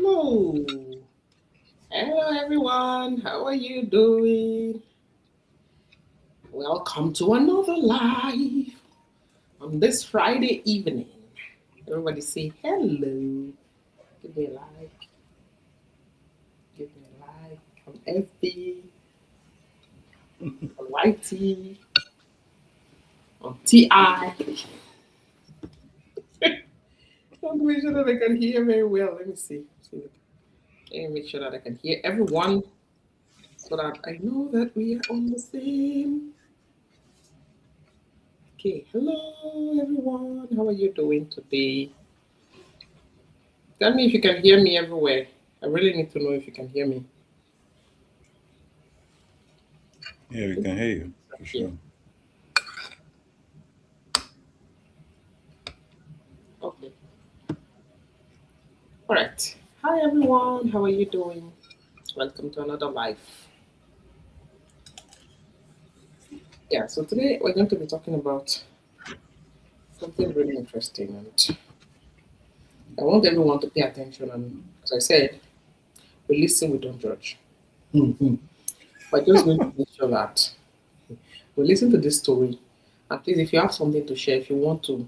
Hello. Hello, everyone. How are you doing? Welcome to another live on this Friday evening. Everybody say hello. Give me a like. Give me a like on FB, on YT, on TI. Want to make sure that I can hear very well. Let me see. Let me make sure that I can hear everyone so that I know that we are on the same. Okay, hello everyone. How are you doing today? Tell me if you can hear me everywhere. I really need to know if you can hear me. Yeah, we can hear you for Yeah. sure. Okay. All right. Hi everyone. How are you doing? Welcome to another live. Yeah. So today we're going to be talking about something really interesting, and I want everyone to pay attention. And as I said, we listen, we don't judge. Mhm. We're just going to make sure that we listen to this story. And please, if you have something to share, if you want to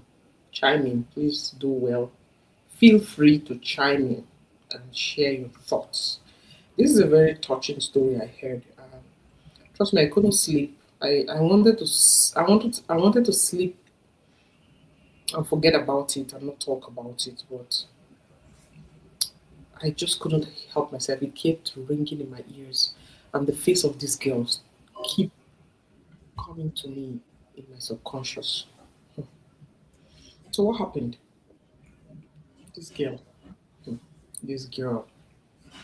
chime in, please do well. Feel free to chime in and share your thoughts. This is a very touching story I heard. Trust me, I couldn't sleep. I wanted to I wanted to sleep and forget about it and not talk about it, but I just couldn't help myself. It kept ringing in my ears, and the face of these girls keep coming to me in my subconscious. So what happened? This girl, hmm, this girl,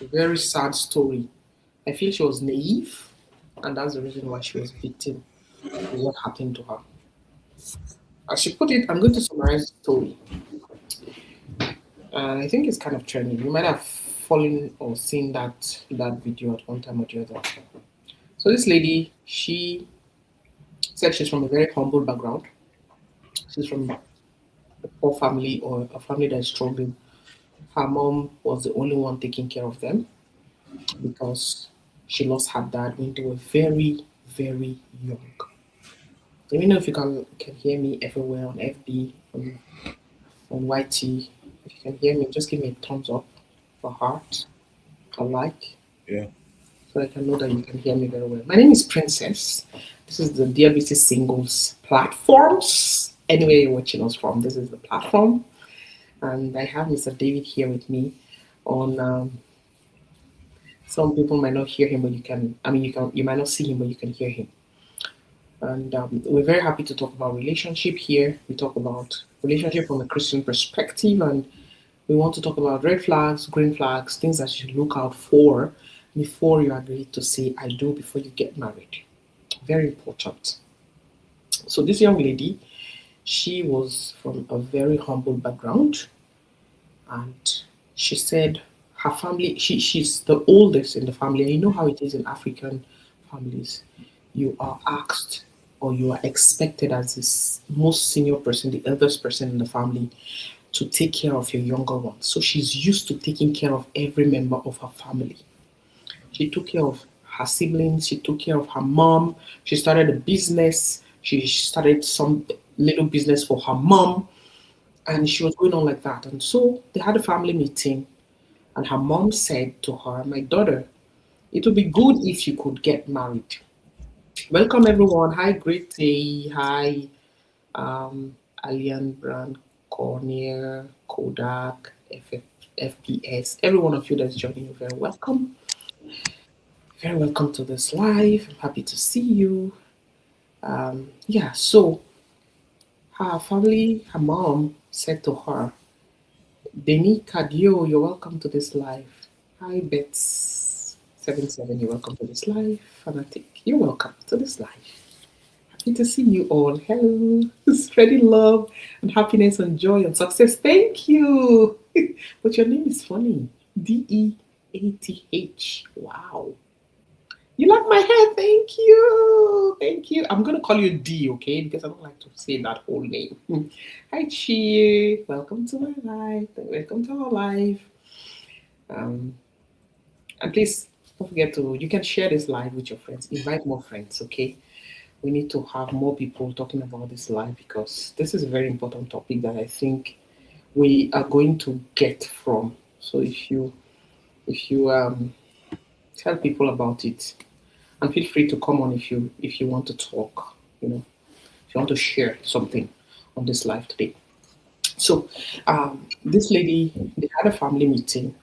a very sad story. I feel she was naive, and that's the reason why she was victim of what happened to her. As she put it, I'm going to summarize the story. I think it's kind of trending. You might have fallen or seen that video at one time or the other. So this lady, she said she's from a very humble background. She's from a poor family or a family that is struggling. Her mom was the only one taking care of them because she lost her dad when they were very, very young. Let me know if you can hear me everywhere on FB, on YT. If you can hear me, just give me a thumbs up, a heart, a like, Yeah. so I can know that you can hear me very well. My name is Princess. This is the DLBC Singles platforms. Anywhere you're watching us from, this is the platform. And I have Mr. David here with me on some people might not hear him, but you might not see him, but you can hear him. And we're very happy to talk about relationship here. We talk about relationship from a Christian perspective, and we want to talk about red flags, green flags, things that you should look out for before you agree to say I do before you get married. Very important. So this young lady, she was from a very humble background, and she said her family, she's the oldest in the family. And you know how it is in African families. You are asked or you are expected as this most senior person, the eldest person in the family, to take care of your younger ones. So she's used to taking care of every member of her family. She took care of her siblings, she took care of her mom, she started a business, she started some little business for her mom, and she was going on like that. And so they had a family meeting, and her mom said to her, my daughter, it would be good if you could get married. Welcome everyone. Hi, Great Day. Hi, Alian Brand, Cornier, Kodak, FPS. Every one of you that's joining, you're very welcome. Very welcome to this live. I'm happy to see you. Yeah, so her family, her mom said to her, Deni Kadio, you're welcome to this live. Hi, Bets77, you're welcome to this live. Fanatic, you're welcome to this live. Happy to see you all. Hello. Spreading love and happiness and joy and success. Thank you. But your name is funny. Death. Wow. You like my hair? Thank you. Thank you. I'm going to call you D, okay? Because I don't like to say that whole name. Hi, Chi. Welcome to my life. Welcome to our life. Um, and please don't forget to, you can share this live with your friends, invite more friends, okay? We need to have more people talking about this live because this is a very important topic that I think we are going to get from. So if you tell people about it, and feel free to come on if you want to talk, if you want to share something on this live today. So this lady, they had a family meeting.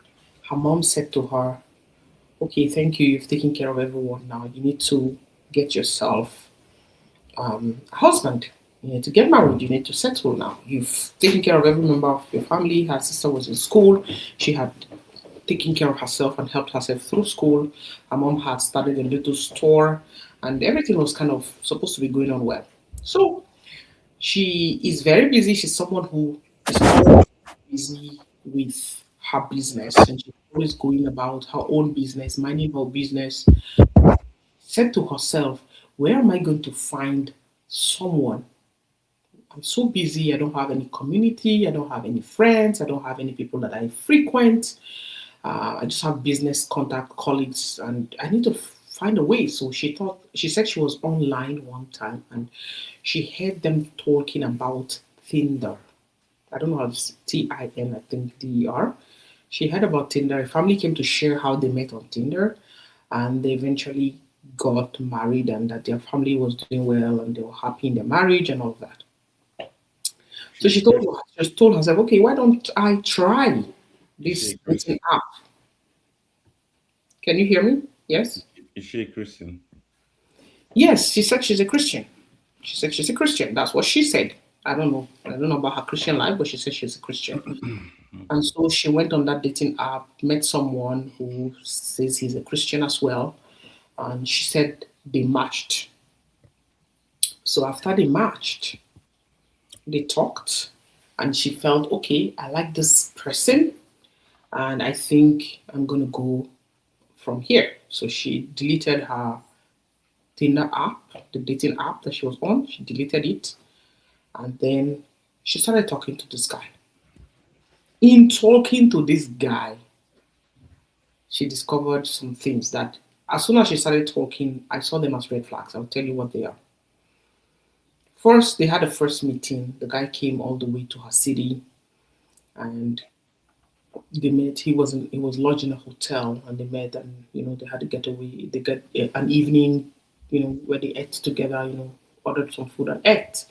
Her mom said to her, okay, thank you, you've taken care of everyone. Now you need to get yourself a husband. You need to get married. You need to settle now. You've taken care of every member of your family. Her sister was in school. She had taken care of herself and helped herself through school. Her mom had started a little store, and everything was kind of supposed to be going on well. So she is very busy. She's someone who is always busy with her business, and she's always going about her own business, minding her business. Said to herself, where am I going to find someone? I'm so busy. I don't have any community. I don't have any friends. I don't have any people that I frequent. I just have business contact colleagues, and I need to find a way. So she said she was online one time and she heard them talking about Tinder. I don't know how to Tin, I think DER. She heard about Tinder. A family came to share how they met on Tinder, and they eventually got married, and that their family was doing well, and they were happy in their marriage and all of that. So She's she a told Christian. just told herself, okay, why don't I try Is she this a dating Christian? app? Can you hear me? Yes. Is she a Christian? Yes, she said she's a Christian. She said she's a Christian. That's what she said. I don't know. I don't know about her Christian life, but she said she's a Christian. And Okay. so she went on that dating app, met someone who says he's a Christian as well, and she said they matched. So after they matched, they talked, and she felt, okay, I like this person, and I think I'm gonna go from here. So she deleted her Tinder app, the dating app that she was on. She deleted it, and then she started talking to this guy. In talking to this guy, she discovered some things that, as soon as she started talking, I saw them as red flags. I'll tell you what they are. First, they had a first meeting. The guy came all the way to her city, and they met. He was lodged in a hotel, and they met, and they had to get away. They got an evening, where they ate together. Ordered some food and ate.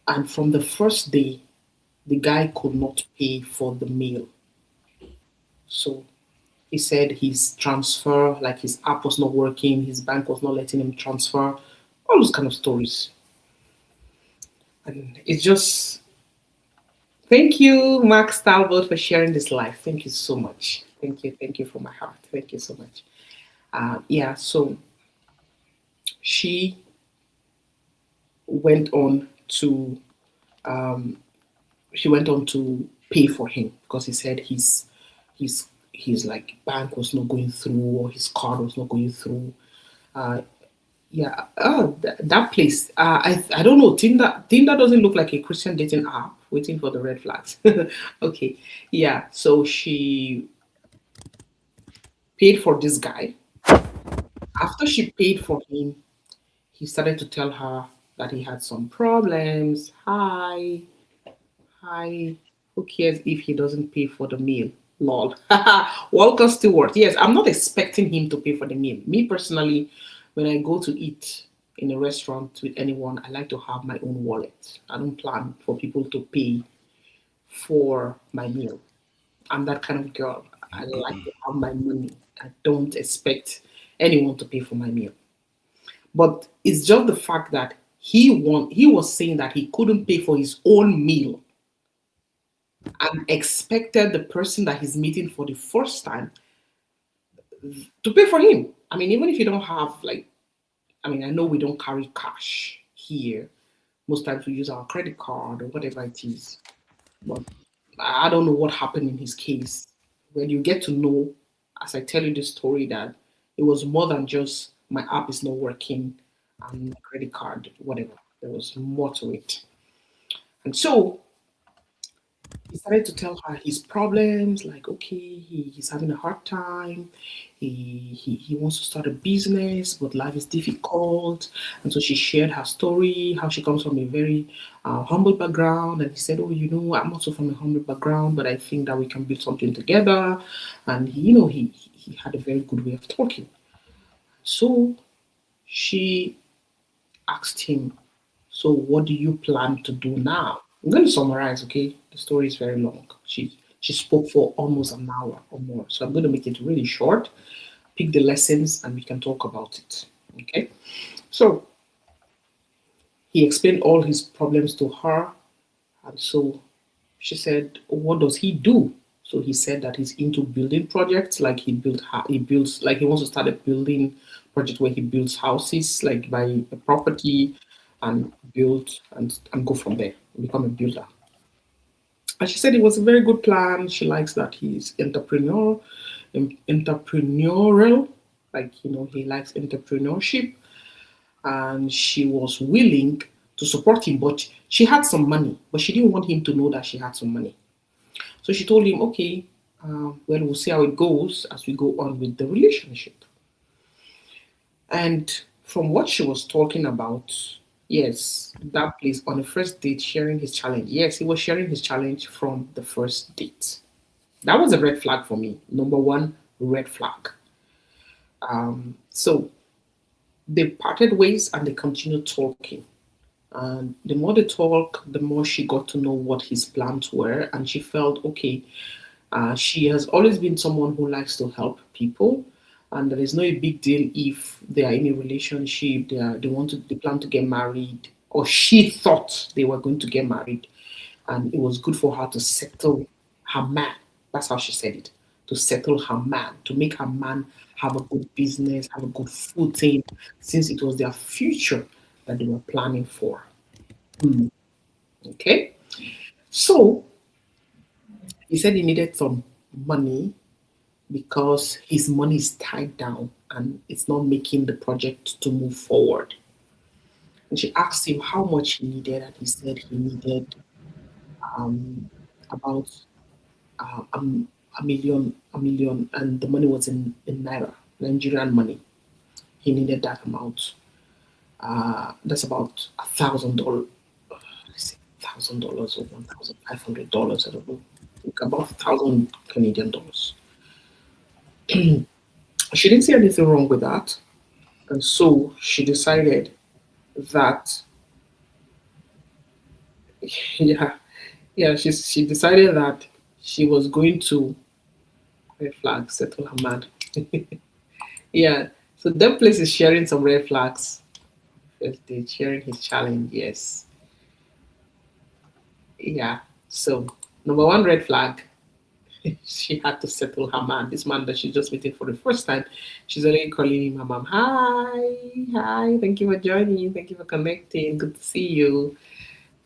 And from the first day, the guy could not pay for the meal. So he said his transfer, like his app was not working, his bank was not letting him transfer, all those kind of stories. And it's just, thank you, Mark Stalbot, for sharing this life. Thank you so much. Thank you from my heart. Thank you so much. Yeah, so she went on to um, she went on to pay for him because he said his like bank was not going through or his card was not going through. Uh, yeah, that place. I don't know. Tinder doesn't look like a Christian dating app. Waiting for the red flags. Okay, yeah. So she paid for this guy. After she paid for him, he started to tell her that he had some problems. Hi. Who cares if he doesn't pay for the meal? Lol. Walker Stewart. Yes, I'm not expecting him to pay for the meal. Me personally, when I go to eat in a restaurant with anyone, I like to have my own wallet. I don't plan for people to pay for my meal. I'm that kind of girl. I like to have my money. I don't expect anyone to pay for my meal. But it's just the fact that he was saying that he couldn't pay for his own meal and expected the person that he's meeting for the first time to pay for him. I mean, even if you don't have like, I mean, I know we don't carry cash here. Most times we use our credit card or whatever it is. But I don't know what happened in his case. When you get to know, as I tell you this story, that it was more than just my app is not working and my credit card, whatever. There was more to it. And so He started to tell her his problems, like, okay, he's having a hard time. He wants to start a business, but life is difficult. And so she shared her story, how she comes from a very humble background. And he said, oh, I'm also from a humble background, but I think that we can build something together. And he had a very good way of talking. So she asked him, so what do you plan to do now? I'm going to summarize, okay? The story is very long. She spoke for almost an hour or more. So I'm going to make it really short, pick the lessons, and we can talk about it. Okay? So he explained all his problems to her. And so she said, what does he do? So he said that he's into building projects, like he builds, like he wants to start a building project where he builds houses, like buy a property and build and go from there, become a builder. And she said it was a very good plan. She likes that he's entrepreneurial, like he likes entrepreneurship, and she was willing to support him. But she had some money, but she didn't want him to know that she had some money. So she told him, okay, well, we'll see how it goes as we go on with the relationship. And from what she was talking about, yes, that place on the first date, sharing his challenge. Yes, he was sharing his challenge from the first date. That was a red flag for me. Number one, red flag. So they parted ways and they continued talking. And the more they talk, the more she got to know what his plans were. And she felt, okay, she has always been someone who likes to help people. And there is no a big deal if they are in a relationship, they plan to get married, or she thought they were going to get married. And it was good for her to settle her man. That's how she said it. To settle her man, to make her man have a good business, have a good footing, since it was their future that they were planning for. Okay. So he said he needed some money because his money is tied down and it's not making the project to move forward. And she asked him how much he needed, and he said he needed um, about uh, um, a million, and the money was in naira, Nigerian money. He needed that amount. That's about $1,000. Let's say $1,000 or $1,500. I don't know. Like about 1,000 Canadian dollars. She didn't see anything wrong with that, and so she decided that yeah, yeah, she decided that she was going to red flag settle her man. Yeah, so that place is sharing some red flags. First date, sharing his challenge. Yes, yeah. So number one red flag, she had to settle her man. This man that she's just meeting for the first time, she's already calling him her mom. Hi, hi. Thank you for joining. Thank you for connecting. Good to see you.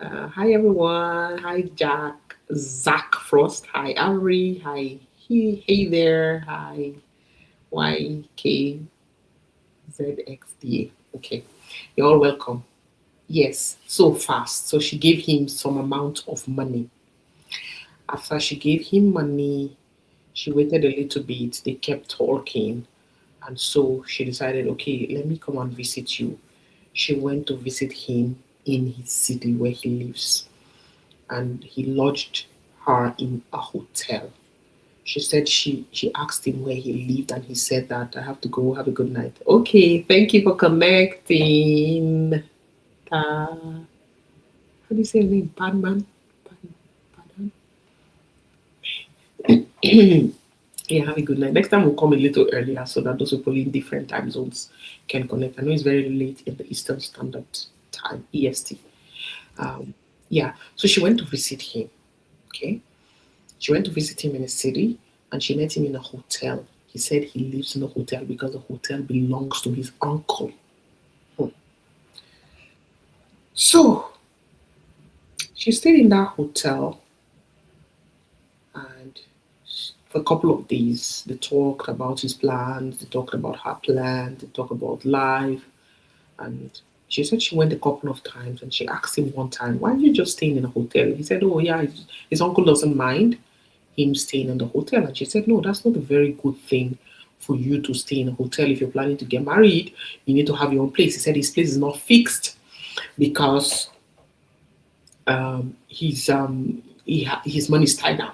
Hi everyone. Hi Jack, Zach Frost. Hi Avery. Hi hey there. Hi YKZXDA. Okay, you're all welcome. Yes, so fast. So she gave him some amount of money. After she gave him money, she waited a little bit. They kept talking, and so she decided, okay, let me come and visit you. She went to visit him in his city where he lives, and he lodged her in a hotel. She said she asked him where he lived, and he said that I have to go. Have a good night. Okay, thank you for connecting. How do you say his name? Padman. Padman. Yeah, have a good night. Next time we'll come a little earlier so that those people in different time zones can connect. I know it's very late in the Eastern Standard Time, EST. Um, yeah, so she went to visit him. Okay, she went to visit him in a city and she met him in a hotel. He said he lives in a hotel because the hotel belongs to his uncle. Hmm. So she stayed in that hotel and for a couple of days they talked about his plans, they talked about her plans, they talked about life, and She said she went a couple of times and she asked him one time, why are you just staying in a hotel? He said, oh, yeah, his uncle doesn't mind him staying in the hotel. And she said, no, that's not a very good thing for you to stay in a hotel. If you're planning to get married, you need to have your own place. He said his place is not fixed because his money is tied down.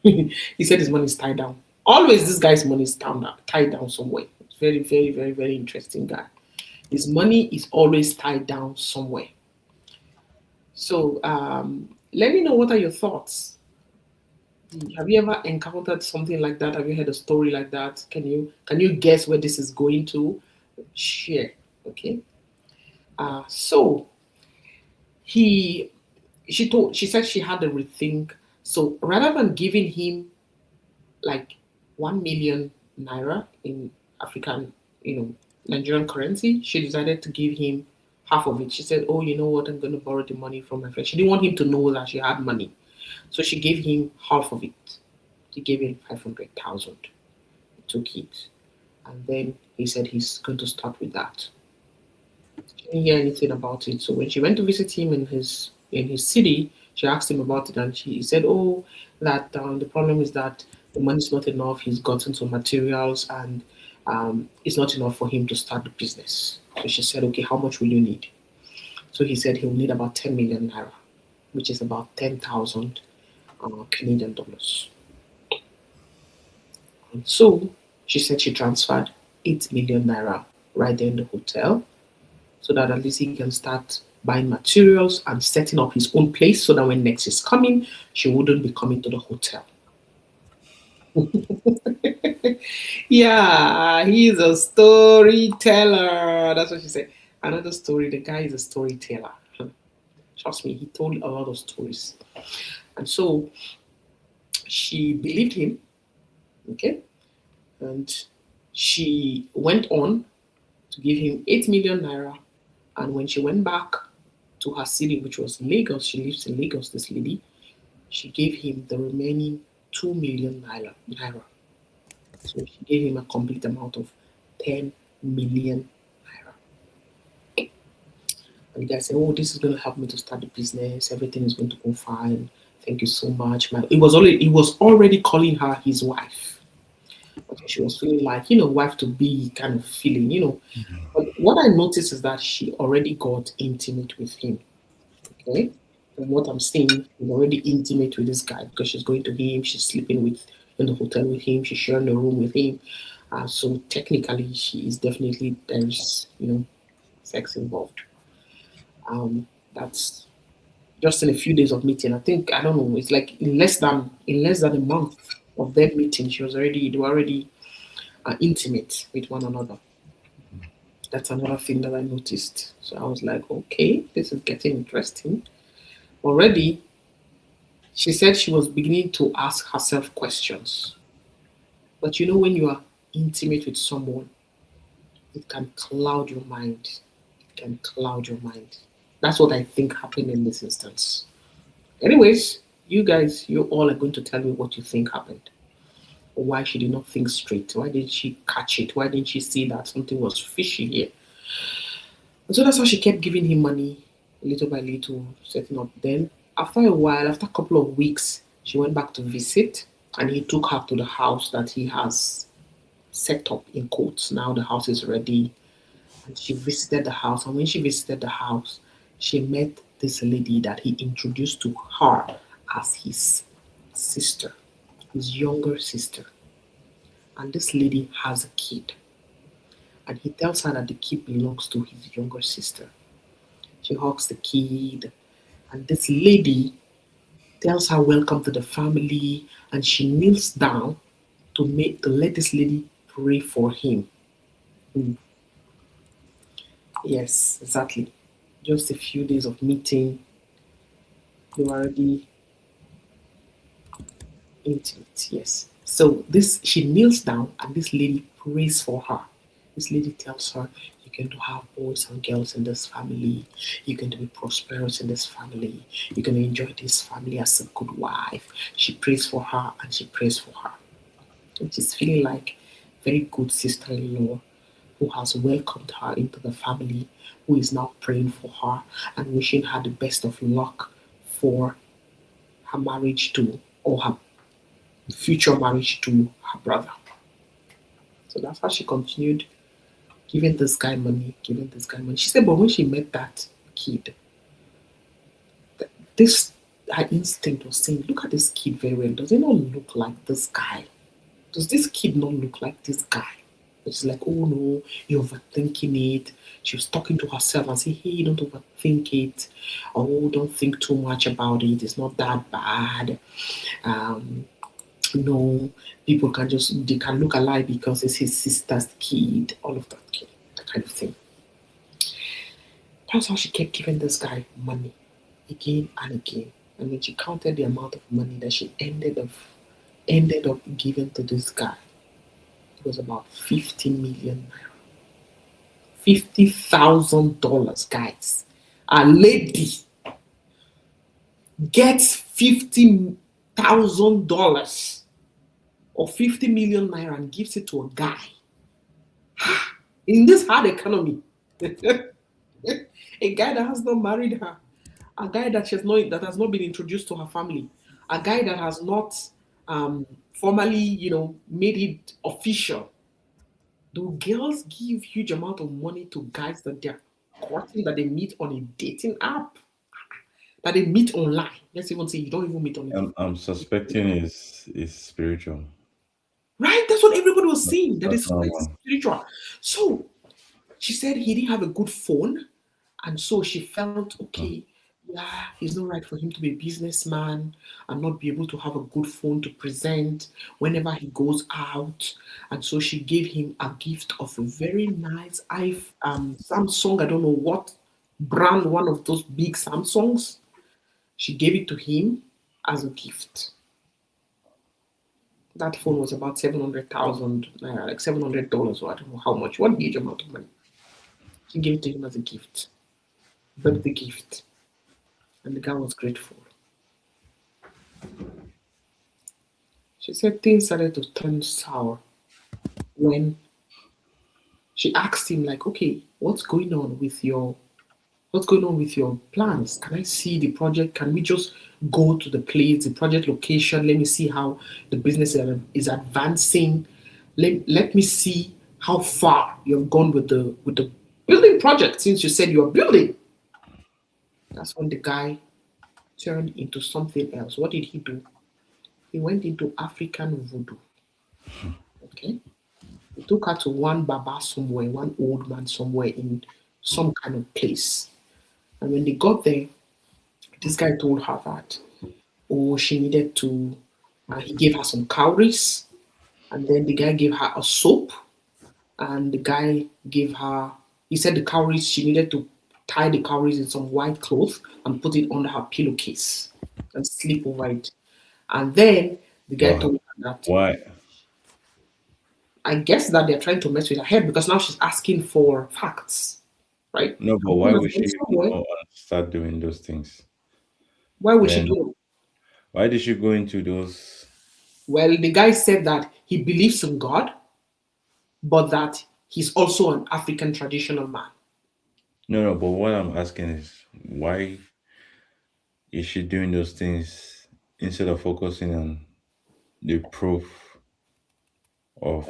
He said his money is tied down. Always this guy's money is tied down somewhere. It's very, very, very, very interesting guy. His money is always tied down somewhere. So let me know, what are your thoughts? Have you ever encountered something like that? Have you heard a story like that? Can you guess where this is going to? Share. Okay. So she said she had a rethink. So rather than giving him like 1 million naira in African, Nigerian currency, she decided to give him half of it. She said, oh, you know what, I'm going to borrow the money from my friend. She didn't want him to know that she had money. So she gave him half of it. She gave him 500,000. He took it. And then he said he's going to start with that. She didn't hear anything about it. So when she went to visit him in his city, she asked him about it, and he said, oh, that the problem is that the money's not enough. He's gotten some materials, and it's not enough for him to start the business. So she said, okay, how much will you need? So he said he'll need about 10 million naira, which is about 10,000 Canadian dollars. And so she said she transferred 8 million naira right there in the hotel so that at least he can start buying materials and setting up his own place so that when next is coming, she wouldn't be coming to the hotel. Yeah, he's a storyteller. That's what she said. Another story, the guy is a storyteller. Trust me, he told a lot of stories. And so she believed him, okay? And she went on to give him 8 million naira. And when she went back to her city, which was Lagos, she lives in Lagos, this lady, she gave him the remaining 2 million naira. So she gave him a complete amount of 10 million naira. And the guy said, oh, this is going to help me to start the business. Everything is going to go fine. Thank you so much. He was already calling her his wife. Okay, she was feeling like, wife to be kind of feeling. But what I noticed is that she already got intimate with him. Okay. From what I'm seeing, she's already intimate with this guy because she's going to him, she's sleeping in the hotel with him, she's sharing a room with him. So technically, there is sex involved. That's just in a few days of meeting. I think, I don't know. It's like in less than a month of them meeting, they were already intimate with one another. That's another thing that I noticed. So I was like, okay, this is getting interesting. Already, she said she was beginning to ask herself questions. But when you are intimate with someone, it can cloud your mind. It can cloud your mind. That's what I think happened in this instance. Anyways, you all are going to tell me what you think happened. Why she did not think straight. Why didn't she catch it? Why didn't she see that something was fishy here? And so that's how she kept giving him money little by little, setting up. Then after a while, after a couple of weeks, she went back to visit and he took her to the house that he has set up in quotes. Now the house is ready. And she visited the house. And when she visited the house, she met this lady that he introduced to her as his sister, his younger sister. And this lady has a kid. And he tells her that the kid belongs to his younger sister. She hugs the kid. And this lady tells her welcome to the family. And she kneels down to let this lady pray for him. Yes, exactly. Just a few days of meeting, they were already intimate. Yes. So she kneels down and this lady prays for her. This lady tells her, you're going to have boys and girls in this family. You're going to be prosperous in this family. You're going to enjoy this family as a good wife. She prays for her and she prays for her. And she's feeling like very good sister-in-law. who has welcomed her into the family, who is now praying for her and wishing her the best of luck for her marriage to, or her future marriage to her brother. So that's how she continued giving this guy money, giving this guy money. She said, but when she met that kid, this her instinct was saying, look at this kid very well. Does it not look like this guy? Does this kid not look like this guy? It's like, oh no, you're overthinking it. She was talking to herself and say, hey, don't overthink it. Oh, don't think too much about it. It's not that bad. Um, no, people can just they can look alike because it's his sister's kid, all of that kind of thing. That's how she kept giving this guy money again and again. And when she counted the amount of money that she ended up giving to this guy, it was about 50 million naira. $50,000, guys. A lady gets $50,000 or 50 million naira and gives it to a guy. In this hard economy, a guy that has not married her, a guy that has not been introduced to her family, a guy that has not formally, made it official. Do girls give huge amount of money to guys that they're courting, that they meet on a dating app, that they meet online? Let's even say you don't even meet online. I'm suspecting is spiritual. Right? That's what everybody was saying. That That's is normal. spiritual. So she said he didn't have a good phone, and so she felt okay. Yeah, it's not right for him to be a businessman and not be able to have a good phone to present whenever he goes out. And so she gave him a gift of a very nice Samsung. I don't know what brand, one of those big Samsungs. She gave it to him as a gift. That phone was about 700,000, like $700, or I don't know how much. What huge amount of money. She gave it to him as a gift, birthday gift, and the guy was grateful. She said things started to turn sour when she asked him, like, okay, what's going on with your plans? Can I see the project? Can we just go to the place, the project location? Let me see how the business is advancing. Let me see how far you've gone with the building project, since you said you're building. That's when the guy turned into something else. What did he do? He went into African voodoo. Okay. He took her to one Baba somewhere, one old man somewhere in some kind of place. And when they got there, this guy told her that, oh, she needed to, he gave her some cowries, and then the guy gave her a soap, and the guy gave her, he said the cowries, she needed to tie the cowries in some white cloth and put it under her pillowcase and sleep over it. And then the guy Wow. told her that, Why? I guess that they're trying to mess with her head because now she's asking for facts, right? No, but And why woman would from she somewhere, start doing those things? why would she Then do it? why did she go into those? Well, the guy said that he believes in God, but that he's also an African traditional man. No, but what I'm asking is why is she doing those things instead of focusing on the proof of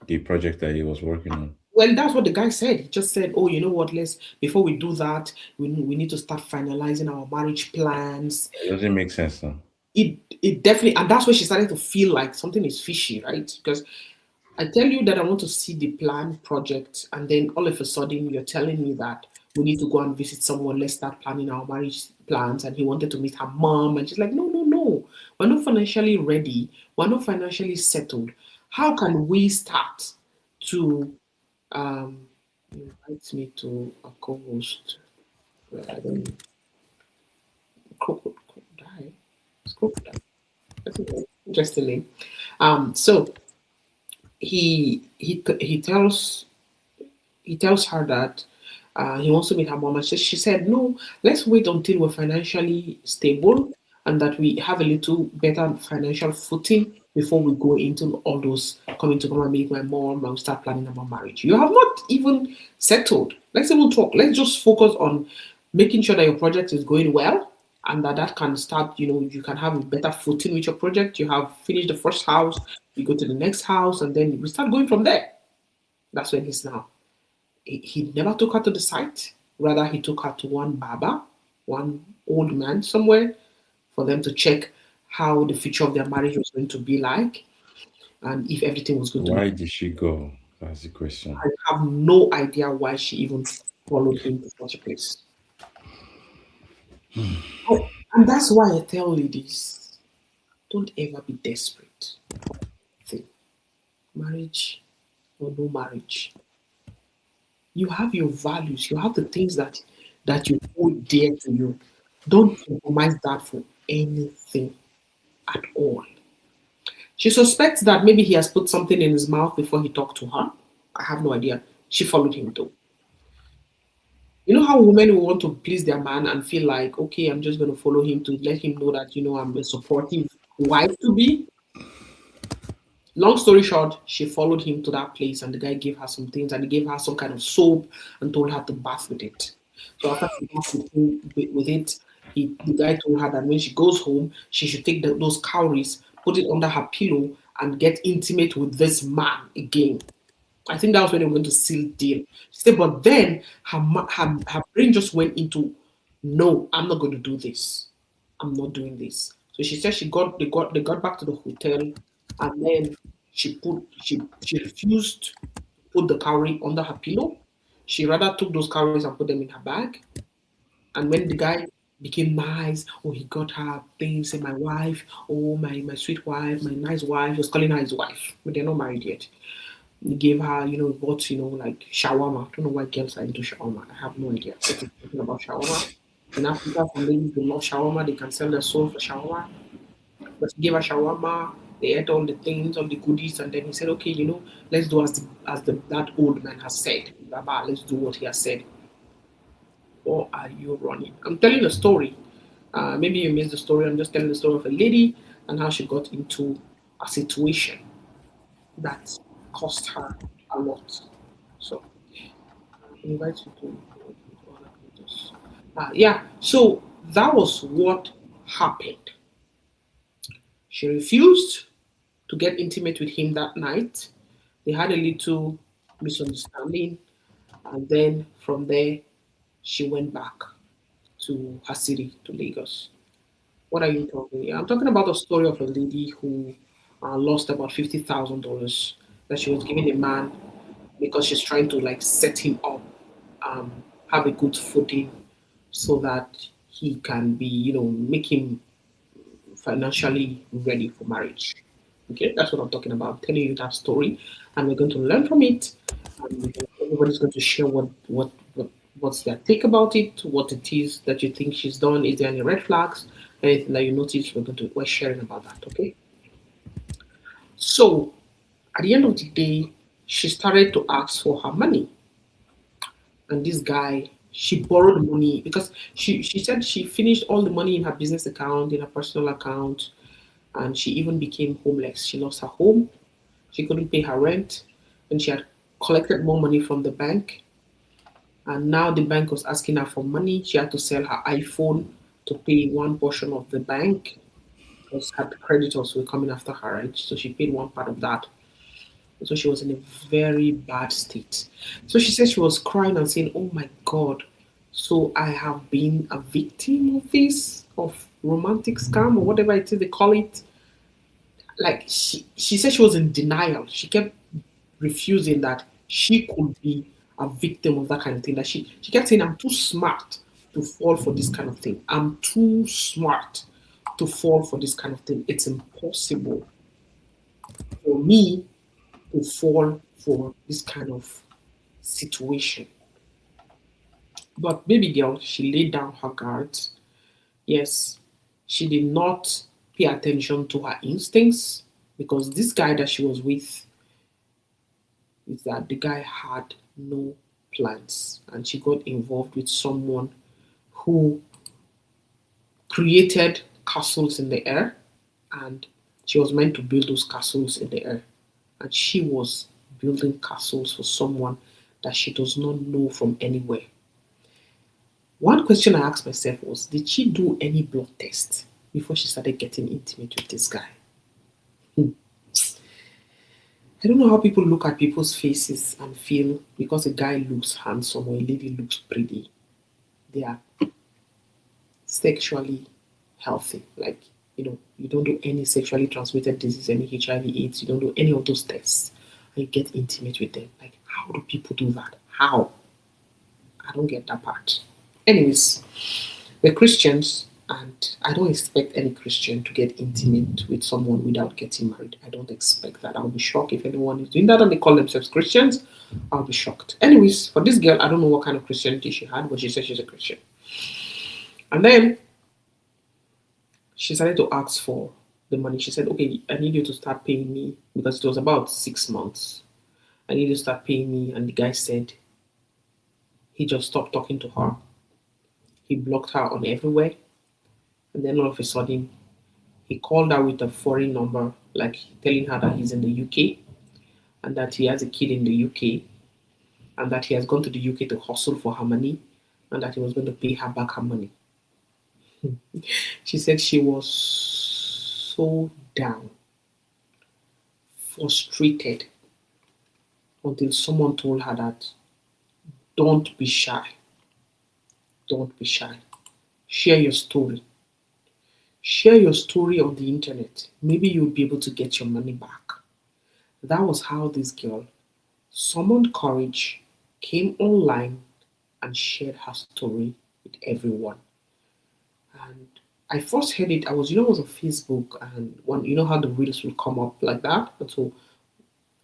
the project that he was working on? Well, that's what the guy said. He just said, "Oh, you know what? Let's before we do that, we need to start finalizing our marriage plans." It doesn't make sense now. It definitely, and that's where she started to feel like something is fishy, right? Because I tell you that I want to see the plan project, and then all of a sudden you're telling me that we need to go and visit someone. Let's start planning our marriage plans. And he wanted to meet her mom, and she's like, "No, no, no. We're not financially ready. We're not financially settled. How can we start to invite me to a co-host? Well, I don't crocodile. It's crocodile. That's a very interesting name. So he tells her that he wants to meet her mom, and she said, "No, let's wait until we're financially stable and that we have a little better financial footing before we go into all those coming to come and meet my mom and we start planning about marriage. You have not even settled. Let's even talk. Let's just focus on making sure that your project is going well and that can start, you can have a better footing with your project. You have finished the first house, you go to the next house, and then we start going from there. That's where he's now. He never took her to the site. Rather, he took her to one barber, one old man somewhere, for them to check how the future of their marriage was going to be like and if everything was going to be. Why did she go? That's the question. I have no idea why she even followed him to such a place. And that's why I tell ladies, don't ever be desperate. Think marriage or no marriage. You have your values, you have the things that you hold dear to you. Don't compromise that for anything at all. She suspects that maybe he has put something in his mouth before he talked to her. I have no idea. She followed him though. You know how women will want to please their man and feel like, okay, I'm just going to follow him to let him know that, I'm a supportive wife to be? Long story short, she followed him to that place and the guy gave her some things and he gave her some kind of soap and told her to bath with it. So after she bathed with it, the guy told her that when she goes home, she should take those cowries, put it under her pillow, and get intimate with this man again. I think that was when they were going to seal the deal. She said, but then her brain just went into, no, I'm not going to do this. I'm not doing this. So she said they got back to the hotel, and then she refused to put the cowrie under her pillow. She rather took those cowries and put them in her bag. And when the guy became nice, oh, he got her things, say my wife, oh, my sweet wife, my nice wife. He was calling her his wife, but they're not married yet. He gave her, bought, like shawarma. I don't know why girls are into shawarma. I have no idea. Something about shawarma. In Africa, some ladies they love shawarma. They can sell their soul for shawarma. But he gave her shawarma. They ate all the things, all the goodies, and then he said, "Okay, let's do as that old man has said. Baba, let's do what he has said." Or are you running? I'm telling a story. Maybe you missed the story. I'm just telling the story of a lady and how she got into a situation that cost her a lot. So, I invite you to yeah. So that was what happened. She refused to get intimate with him that night. They had a little misunderstanding, and then from there, she went back to her city, to Lagos. What are you talking? Yeah, I'm talking about a story of a lady who lost about $50,000 that she was giving a man because she's trying to like set him up, have a good footing, so that he can be, make him financially ready for marriage. Okay, that's what I'm talking about. I'm telling you that story, and we're going to learn from it. And everybody's going to share what's their take about it, what it is that you think she's done. Is there any red flags? Anything that you notice? We're sharing about that. Okay. So at the end of the day, she started to ask for her money, and this guy. She borrowed money because she said she finished all the money in her business account, in her personal account, and she even became homeless. She lost her home. She couldn't pay her rent, and she had collected more money from the bank. And now the bank was asking her for money. She had to sell her iPhone to pay one portion of the bank because her creditors were coming after her, right? So she paid one part of that. So she was in a very bad state. So she said she was crying and saying, "Oh my God, so I have been a victim of this, of romantic scam or whatever it is they call it." Like she said she was in denial. She kept refusing that she could be a victim of that kind of thing. That she kept saying, "I'm too smart to fall for this kind of thing. I'm too smart to fall for this kind of thing. It's impossible for me to fall for this kind of situation." But baby girl, she laid down her guards. Yes, she did not pay attention to her instincts because this guy that she was with is that the guy had no plans and she got involved with someone who created castles in the air and she was meant to build those castles in the air. and she was building castles for someone that she does not know from anywhere. One question I asked myself was, did she do any blood test before she started getting intimate with this guy? Hmm. I don't know how people look at people's faces and feel because a guy looks handsome or a lady looks pretty, they are sexually healthy. Like, you don't do any sexually transmitted disease, any HIV/AIDS, you don't do any of those tests, and you get intimate with them. Like, how do people do that? How? I don't get that part. Anyways, we're Christians, and I don't expect any Christian to get intimate with someone without getting married. I don't expect that. I'll be shocked if anyone is doing that and they call themselves Christians. I'll be shocked. Anyways, for this girl, I don't know what kind of Christianity she had, but she said she's a Christian. And then she started to ask for the money. She said, "Okay, I need you to start paying me because it was about 6 months. I need you to start paying me." And the guy said he just stopped talking to her. He blocked her on everywhere. And then all of a sudden, he called her with a foreign number, like telling her that he's in the UK and that he has a kid in the UK and that he has gone to the UK to hustle for her money and that he was going to pay her back her money. She said she was so down, frustrated, until someone told her that don't be shy, don't be shy. Share your story. Share your story on the internet. Maybe you'll be able to get your money back. That was how this girl summoned courage, came online, and shared her story with everyone. And I first heard it, I was on Facebook, and how the reels will come up like that. And so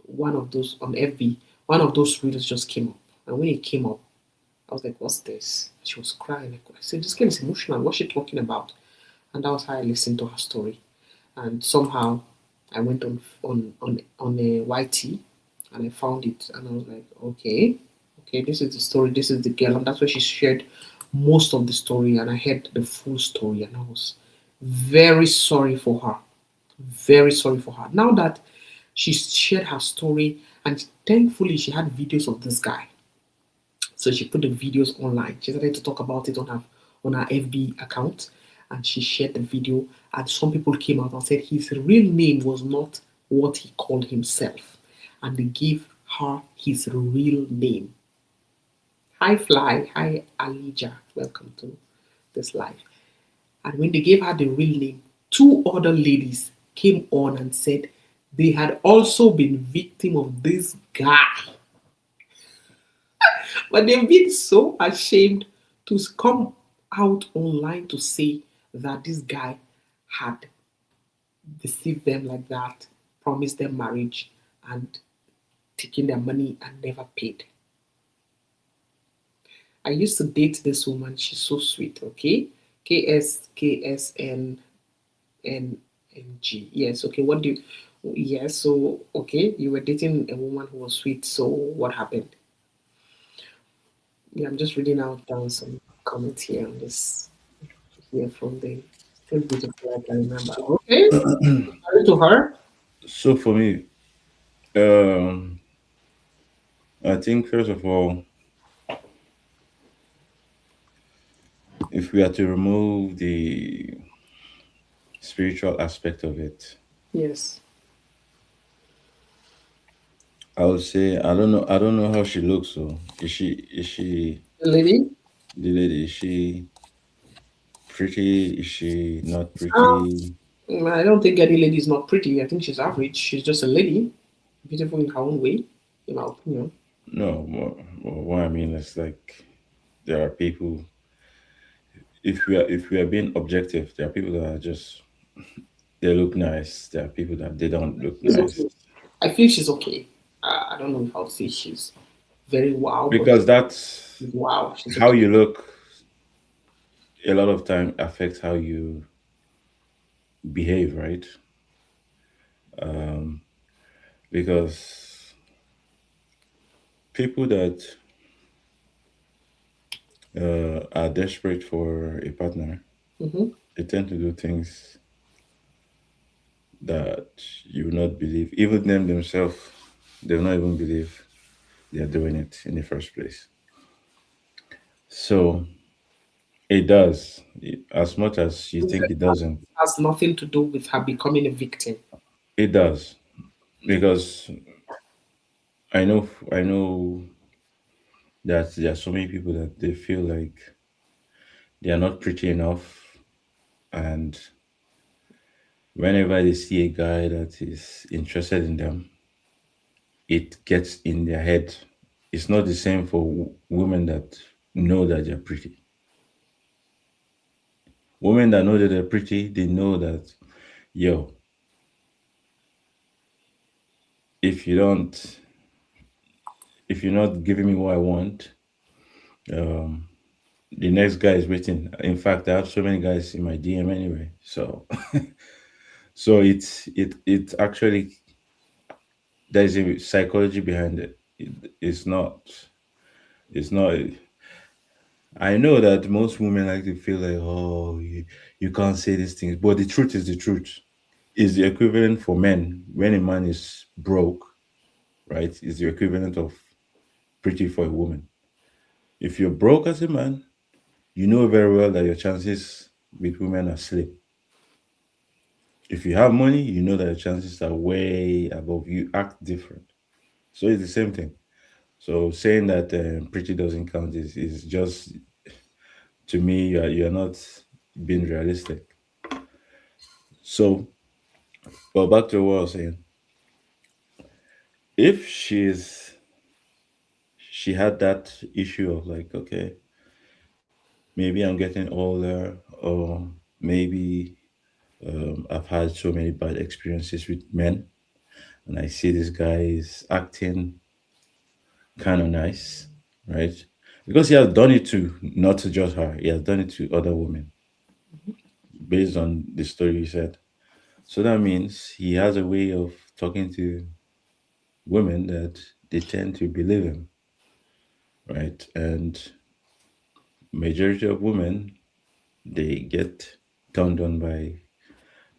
one of those on FB, one of those reels just came up. And when it came up, I was like, what's this? She was crying. I said, this girl is emotional. What's she talking about? And that was how I listened to her story. And somehow I went on a YT and I found it and I was like, okay, this is the story, this is the girl, and that's where she shared most of the story, and I heard the full story, and I was very sorry for her, very sorry for her. Now that she shared her story, and thankfully she had videos of this guy, so she put the videos online. She started to talk about it on her FB account, and she shared the video. And some people came out and said his real name was not what he called himself, and they gave her his real name. Hi Fly, hi Alija, welcome to this live. And when they gave her the real name, two other ladies came on and said they had also been victim of this guy. But they've been so ashamed to come out online to say that this guy had deceived them like that, promised them marriage, and taken their money and never paid. I used to date this woman. She's so sweet. Okay, KSKSNNG. Yes. Okay. What do you? Yes. So okay, you were dating a woman who was sweet. So what happened? Yeah, I'm just reading out down some comments here on this here from the still beautiful. I can remember. Okay, sorry to her. So for me, um, I think first of all, if we are to remove the spiritual aspect of it, Yes, I would say I don't know how she looks. So is she the lady. the lady? Is she pretty? Is she not Um, pretty? I don't think any lady is not pretty. I think she's average. She's just a lady, beautiful in her own way, in my opinion. No. What I mean is like there are people. If we are being objective, there are people that are just they look nice. There are people that they don't look She's nice okay. I feel she's okay. I don't know if I'll say she's very wow, but because that's wow, she's how okay. you look. A lot of time affects how you behave, right? Um, because people that are desperate for a partner, Hmm. they tend to do things that you will not believe. Even them themselves, they'll not even believe they're doing it in the first place. So it does. As much as you think it doesn't, Has nothing to do with her becoming a victim. it does. Because I know that there are so many people that they feel like they are not pretty enough, and whenever they see a guy that is interested in them, it gets in their head. It's not the same for women that know that they're pretty. Women that know that they're pretty, they know that, yo, if you don't, if you're not giving me what I want, um, the next guy is waiting. In fact, I have so many guys in my DM anyway. So, so it actually there's a psychology behind it. It's not. I know that most women like to feel like, oh, you can't say these things, but the truth is the truth. Is the equivalent for men when a man is broke, right? Is the equivalent of pretty for a woman. If you're broke as a man, you know very well that your chances with women are slim. If you have money, you know that your chances are way above. You act different. So it's the same thing. So saying that pretty doesn't count is just, to me, you're not being realistic. So, but back to what I was saying. If she had that issue of like, okay, maybe I'm getting older, or maybe I've had so many bad experiences with men, and I see this guy is acting kind of nice, right? Because he has done it to not to just her, he has done it to other women based on the story you said. So that means he has a way of talking to women that they tend to believe him, right? And majority of women, they get turned on by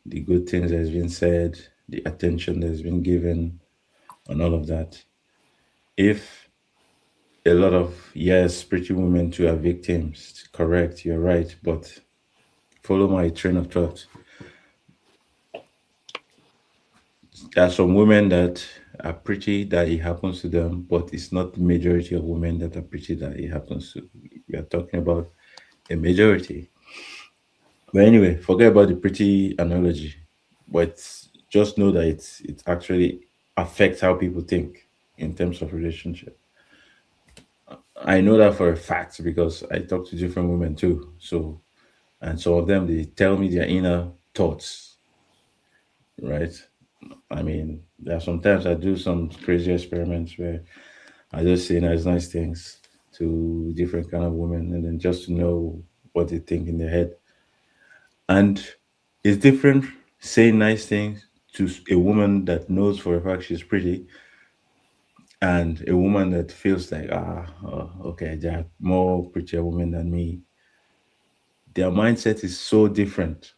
the good things that has been said, the attention that has been given, and all of that. If a lot of, yes, pretty women too are victims, correct, you're right, but follow my train of thought. There are some women that are pretty that it happens to them, but it's not the majority of women that are pretty that it happens to. We are talking about a majority. But anyway, forget about the pretty analogy. But just know that it actually affects how people think in terms of relationship. I know that for a fact because I talk to different women too. So, and some of them, they tell me their inner thoughts, right? I mean, there are sometimes I do some crazy experiments where I just say nice things to different kind of women, and then just to know what they think in their head. And it's different saying nice things to a woman that knows for a fact she's pretty, and a woman that feels like, okay, there are more prettier women than me. Their mindset is so different.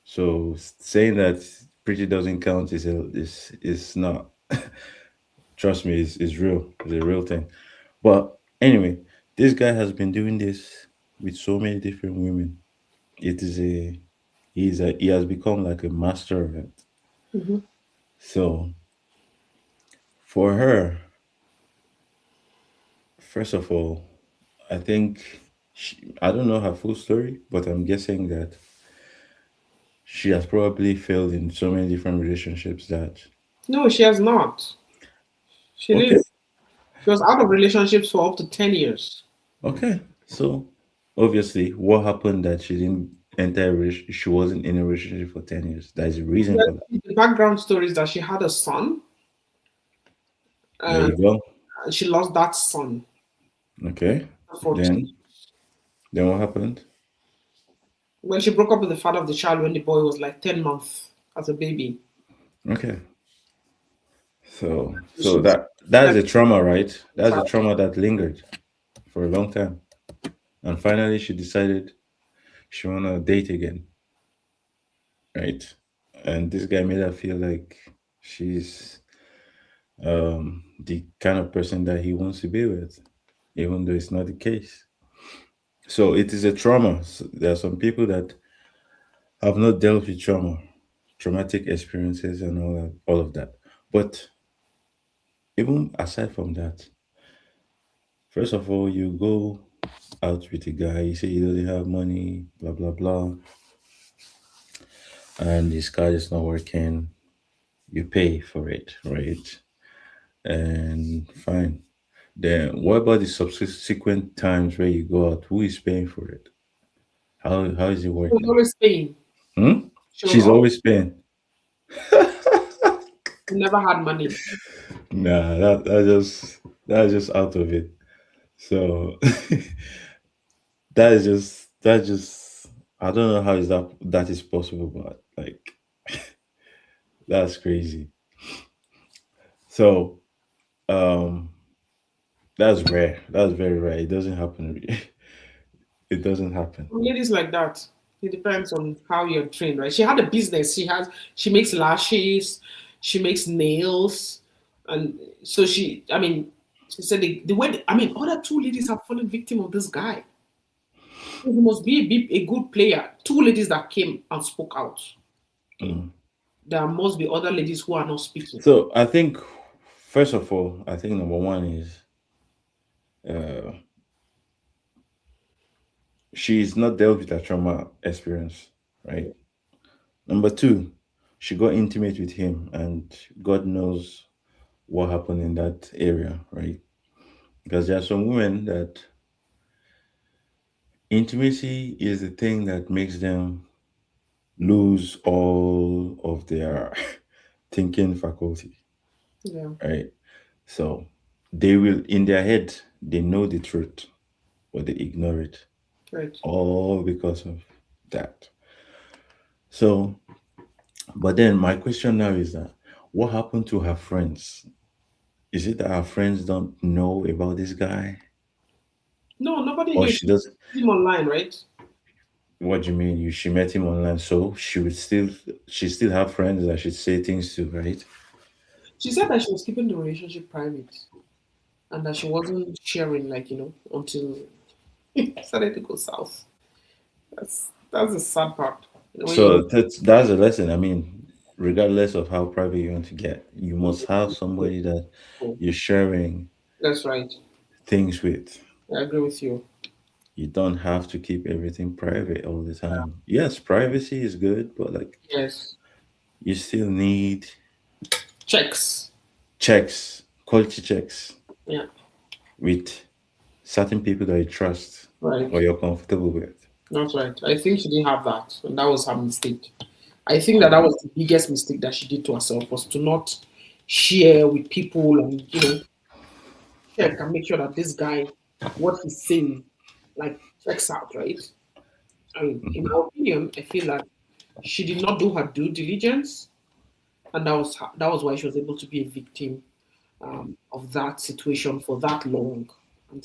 So saying that pretty doesn't count is not. Trust me, is real. It's a real thing. But anyway, this guy has been doing this with so many different women. It is a he has become like a master of it. Mhm. So for her, first of all, I think I don't know her full story, but I'm guessing that she has probably failed in so many different relationships that, No, she has not. She okay, didn't. She was out of relationships for up to 10 years. okay. So obviously, what happened that she didn't enter a she wasn't in a relationship for 10 years. There's a reason for that. The background story is that she had a son There and you go. she lost that son. Okay. Unfortunately. Then what happened? When she broke up with the father of the child when the boy was like 10 months as a baby. Okay. So She that's a trauma, right? That's a trauma that lingered for a long time. And finally she decided she wanna date again, right? and this guy made her feel like she's the kind of person that he wants to be with, even though it's not the case. So it is a trauma. So there are some people that have not dealt with trauma, traumatic experiences, and all of that. But even aside from that, first of all, you go out with a guy, you say he doesn't have money, blah blah blah, and his car is not working. You pay for it, right? And fine. Then what about the subsequent times where you go out? Who is paying for it? How is it She was working? always paying. Hmm? She was She's always always paying. never had money. Nah, that's just out of it. So that just I don't know how is that is possible, but like that's crazy. So um that's rare. That's very rare. It doesn't happen. It doesn't happen. Ladies like that. It depends on how you're trained, right? She had a business. She makes lashes, she makes nails, and so I mean, she said the way I mean, other two ladies have fallen victim of this guy. So he must be a good player. Two ladies that came and spoke out. Okay. Mm. There must be other ladies who are not speaking. So I think first of all, I think number one is uh she's not dealt with a trauma experience, right? Number two, she got intimate with him and God knows what happened in that area, right? Because there are some women that intimacy is the thing that makes them lose all of their thinking faculty, Yeah, right? So they will, in their head, they know the truth, but they ignore it, right. all because of that. So, but then my question now is that what happened to her friends? Is it that her friends don't know about this guy, No, nobody or knew. she does? She him online, right? What do you mean? She met him online, so she still have friends that she say things to, right? She said that she was keeping the relationship private and that she wasn't sharing, like, until it started to go south. That's the sad part. When So you that's a lesson. I mean, regardless of how private you want to get, you must have somebody that go. you're sharing That's right. things with. I agree with you. You don't have to keep everything private all the time. Yes, privacy is good, but like Yes. you still need Checks. checks, quality checks Yeah. with certain people that you trust Right. or you're comfortable with. That's right. I think she didn't have that, and that was her mistake. I think that Mhm. was the biggest mistake that she did to herself was to not share with people and check and make sure that this guy, what he's saying, like checks out, right? I mean, in my opinion, I feel like she did not do her due diligence, and that was why she was able to be a victim of that situation for that long and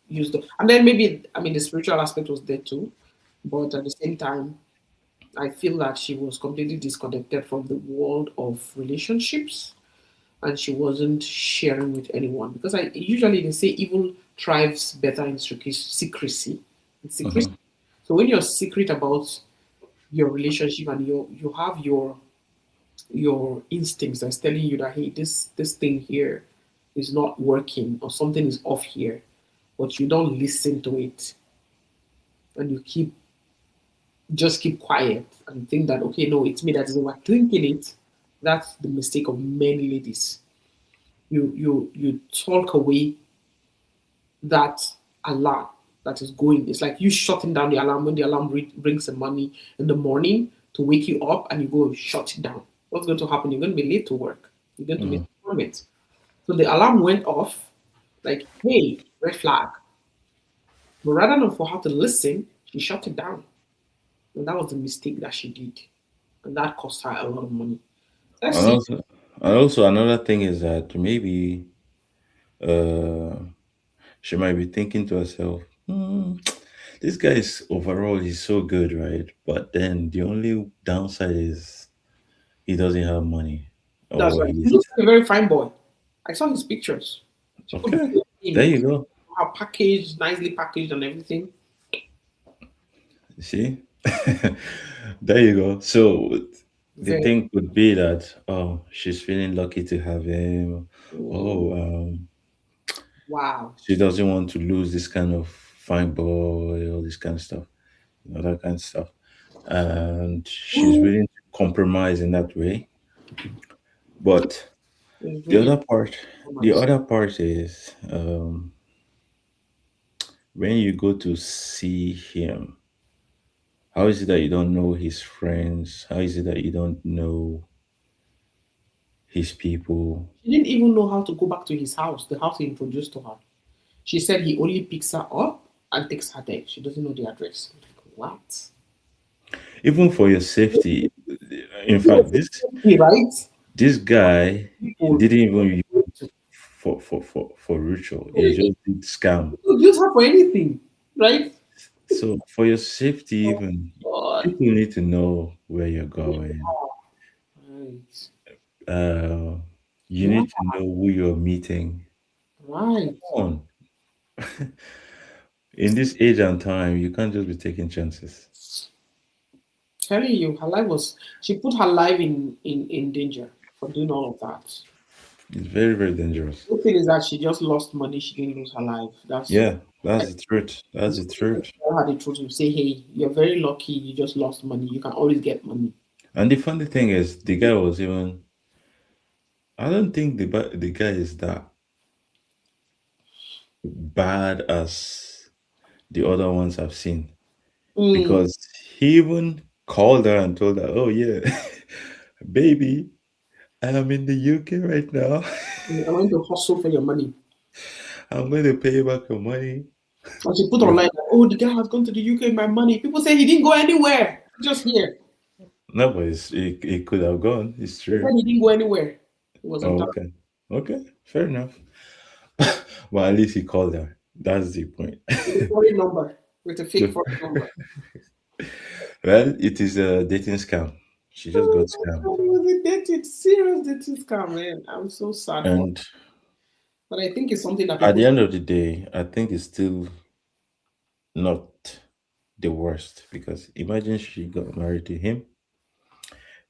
use and then maybe I mean the spiritual aspect was there too, but at the same time I feel that she was completely disconnected from the world of relationships and she wasn't sharing with anyone because I usually they say evil thrives better in secrecy. In secrecy. Mhm. So when you're secret about your relationship and you have your instincts that's telling you that hey this thing here is not working or something is off here, but you don't listen to it and you keep quiet and think that okay no it's me that is overthinking it. That's the mistake of many ladies. You talk away that alarm that is going. It's like you shutting down the alarm when the alarm rings the money in the morning to wake you up and you go shut it down. What's going to happen? You're going to be late to work. You're going to miss Mhm. appointment. So the alarm went off, like, hey, red flag. But rather than for her to listen, she shut it down. And that was the mistake that she did. And that cost her a lot of money. Let's And see. also, and also another thing is that maybe uh she might be thinking to herself, this guy is overall he's so good, right? But then the only downside is he doesn't have money, That's or right. He he's looks like a very fine boy. I saw his pictures. She could okay. be There him. you go. Her packaged, nicely packaged and everything. See, there you go. So the Very. thing could be that she's feeling lucky to have him. Mm, Oh, wow. she doesn't want to lose this kind of fine boy, all this kind of stuff, that kind of stuff, and she's Mm, willing to compromise in that way. But it's the really other part, the nice. other part is when you go to see him. How is it that you don't know his friends? How is it that you don't know his people? She didn't even know how to go back to his house, the house he introduced to her. She said he only picks her up and takes her there. She doesn't know the address. I'm like, what? Even for your safety. In Yes, fact, this okay, right? this guy People didn't even use it for ritual. He just did scam. could use her for anything, right? So for your safety, Oh, even God. people need to know where you're going. Right. Uh, you Yeah, need to know who you're meeting. right. Come on. In this age and time, you can't just be taking chances. Telling you, her life was, she put her life in danger for doing all of that. It's very, very dangerous. The thing is that she just lost money, she didn't lose her life. That's Yeah, that's the truth. That's the truth. tell her the truth and say, hey, you're very lucky, you just lost money. You can always get money. And the funny thing is, the guy was even. I don't think the guy is that bad as the other ones I've seen, Mm. because he even called her and told her, "Oh yeah, baby, I am in the UK right now. I went to hustle for your money. I'm going to pay you back your money." And she put But online, oh, the guy has gone to the UK, my money. People say he didn't go anywhere, just here. no, but it could have gone. It's They true. said he didn't go anywhere. He was in Oh, town okay, okay, fair enough. Well, at least he called her. That's the point. with a foreign number, with a fake The- foreign number. well, it is a dating scam. She just got scammed. Oh, it was a dated, serious dating scam, man. I'm so sad for it. And But I think it's something that at people the end of the day, I think it's still not the worst, because imagine she got married to him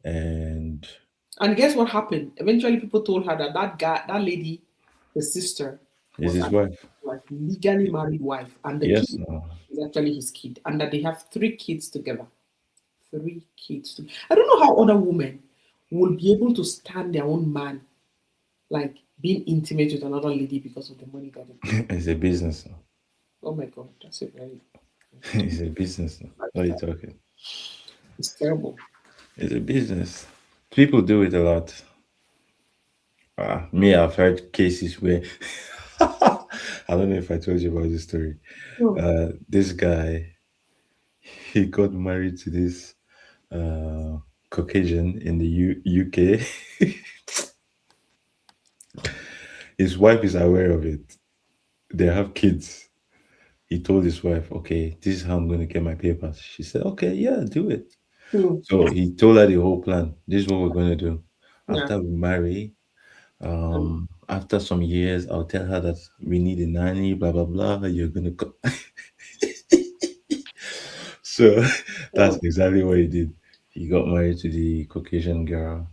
and and guess what happened? Eventually people told her that that guy, that lady, the sister, is was his actually wife. like legally married wife, and the Yes, kid no. is actually his kid, and that they have 3 kids together. 3 kids. I don't know how other women will be able to stand their own man, like being intimate with another lady because of the money that they bring. It's a business now. Oh my God, that's a very It's a business now. What are you lifestyle. talking? It's terrible. It's a business. People do it a lot. Me, I've heard cases where I don't know if I told you about this story. Oh, This guy, he got married to this Caucasian in the UK. His wife is aware of it. They have kids. He told his wife, "Okay, this is how I'm going to get my papers." She said, "Okay, yeah, do it." hmm, So he told her the whole plan. This is what we're going to do. yeah. After we marry, after some years, I'll tell her that we need a nanny, blah blah blah. You're gonna go. So that's Oh, exactly what he did. He got married to the Caucasian girl.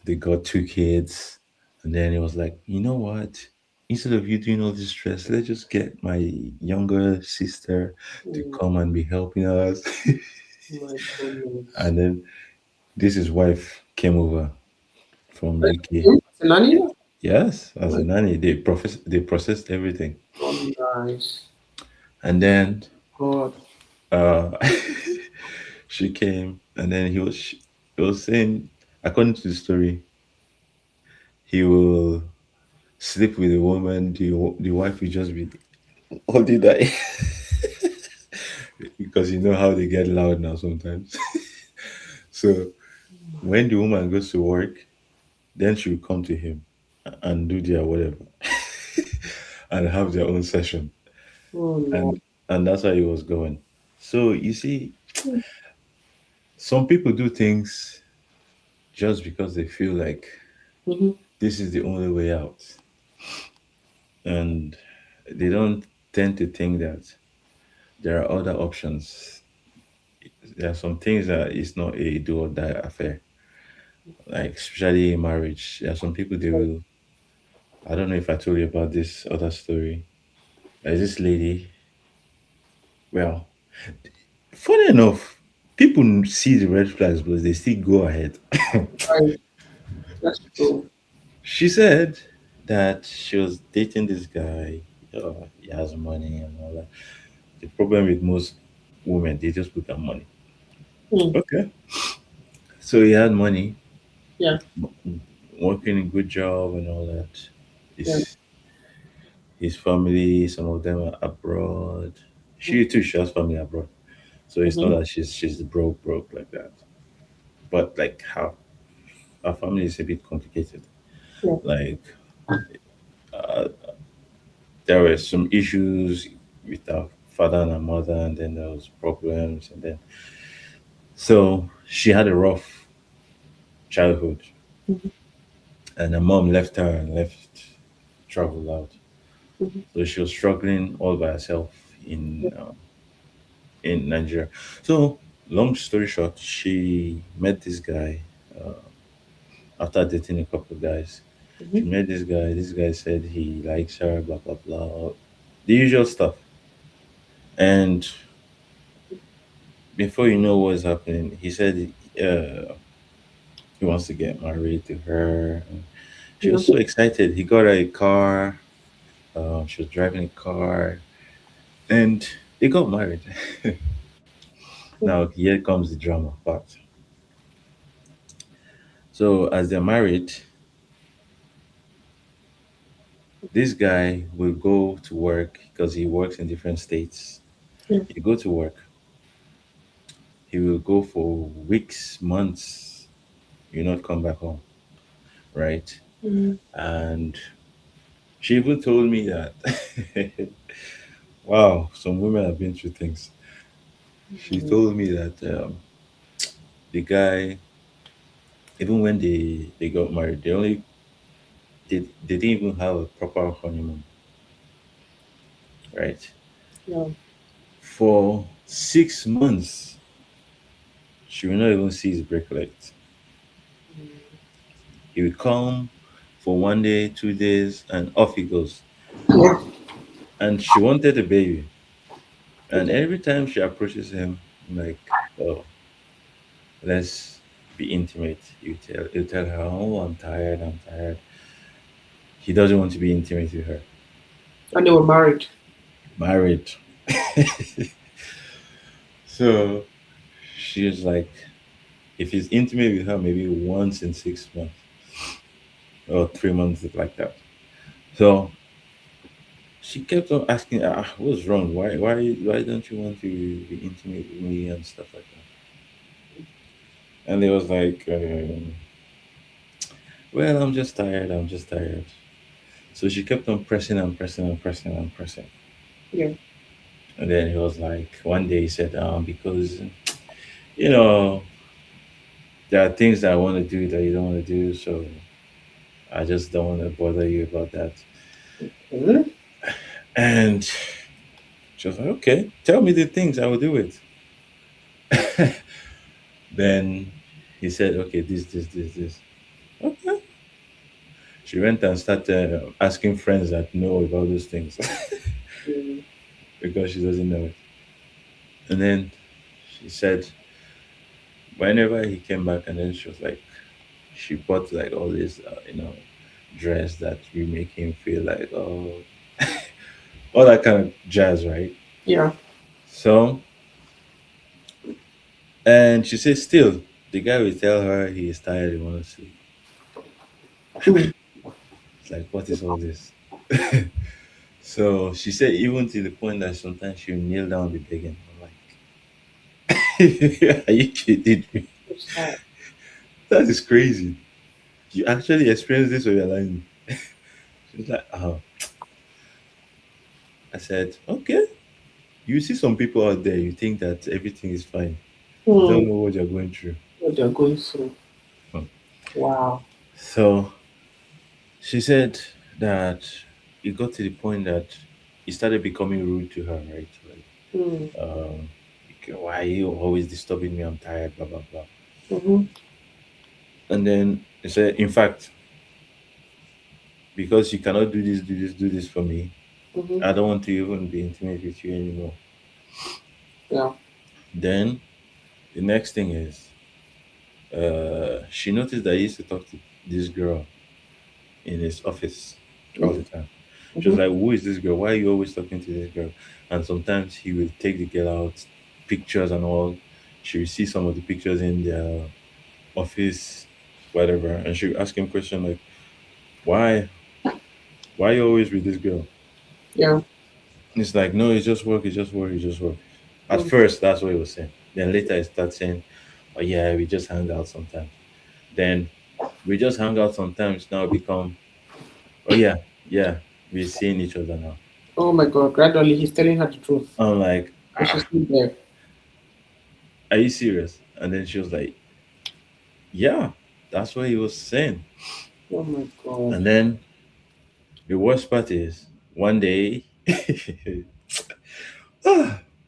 They got 2 kids, and then he was like, you know what? Instead of you doing all this stress, let's just get my younger sister to hmm, come and be helping us. my goodness. And then his wife came over from Like, UK. Senania? Yes, as a nanny, they processed everything, Oh, nice. and then God. uh, she came, and then he was saying, according to the story, he will sleep with a woman. The wife will just be holding that because you know how they get loud now sometimes. So when the woman goes to work, then she will come to him and do their whatever and have their own session, Oh, Lord. and that's how he was going. So you see, some people do things just because they feel like Mm-hmm. this is the only way out. And they don't tend to think that there are other options. There are some things that it's not a do or die affair. Like especially in marriage. There are some people they will, I don't know if I told you about this other story. There's this lady, well, funny enough, people see the red flags, but they still go ahead. Right. That's true. She said that she was dating this guy. He has money and all that. The problem with most women, they just look at money. Mm. Okay. So he had money, Yeah. working a good job and all that. Yeah. His family, some of them are abroad. She too, she has family abroad. So it's not Mm-hmm. that she's broke like that. But like her family is a bit complicated. Yeah. Like uh, there were some issues with her father and her mother, and then there was problems, and then so she had a rough childhood, Mm-hmm. and her mom left her and left travel out. Mm-hmm. So she was struggling all by herself in Nigeria. So long story short, she met this guy uh, after dating a couple of guys. Mm-hmm. She met this guy. This guy said he likes her, blah blah blah, the usual stuff. And before you know what's happening, he said he wants to get married to her. And she Yeah. was so excited. He got her a car. She was driving a car, and they got married. Now here comes the drama part. So as they're married, this guy will go to work because he works in different states. Yeah. He go to work. He will go for weeks, months. You not come back home, right? Mm-hmm. And she even told me that, wow, some women have been through things. She told me that the guy, even when they got married, they didn't even have a proper honeymoon, right? Yeah. For 6 months, she will not even see his brake light. He will come for 1 day, 2 days, and off he goes. Yeah. And she wanted a baby. And every time she approaches him, like, oh, let's be intimate. You tell her, oh, I'm tired. He doesn't want to be intimate with her. And they were married. Married. So she's like, if he's intimate with her, maybe once in 6 months or 3 months, like that. So she kept on asking, what's wrong? Why don't you want to be intimate with me and stuff like that? And they was like, well, I'm just tired. I'm just tired. So she kept on pressing and pressing and pressing and pressing. Yeah. And then he was like, one day he said, because, you know, there are things that I want to do that you don't want to do. So I just don't want to bother you about that. Mm-hmm. And she was like, okay, tell me the things, I will do it. Then he said, okay, this. Okay. She went and started asking friends that know about those things because she doesn't know it. And then she said, whenever he came back, and then she was like, she bought like all this, dress that will make him feel like, oh, all that kind of jazz, right? Yeah. So, and she said, still, the guy will tell her he is tired, he wants to sleep. Mm. It's like, what is all this? So she said, even to the point that sometimes she'll kneel down and be begging. I'm like, are you kidding me? It's sad. That is crazy. You actually experienced this or you're lying? She's like, oh. I said, okay. You see some people out there, you think that everything is fine. You don't Mm. know what you're going through. What they're going through. Huh. Wow. So she said that it got to the point that he started becoming rude to her, right? Like, Mm. um, why are you always disturbing me? I'm tired, blah blah blah. Mm-hmm. And then he said, in fact, because you cannot do this for me, Mm-hmm. I don't want to even be intimate with you anymore. Yeah. Then the next thing is, she noticed that he used to talk to this girl in his office all the time. She was Mm-hmm. like, "Who is this girl? Why are you always talking to this girl?" And sometimes he will take the girl out, pictures and all. She will see some of the pictures in their office, whatever, and she will ask him question like, "Why? Why you always with this girl?" Yeah. It's like, "No, it's just work. It's just work. It's just work." At Mm. first, that's what he was saying. Then later, he starts saying, "Oh yeah, we just hang out sometimes." Then we just hang out sometimes. Now become, "Oh yeah, yeah, we're seeing each other now." Oh my God. Gradually, he's telling her the truth. I'm like, And she's still there. "Are you serious?" And then she was like, "Yeah, that's what he was saying." Oh my God. And then the worst part is one day,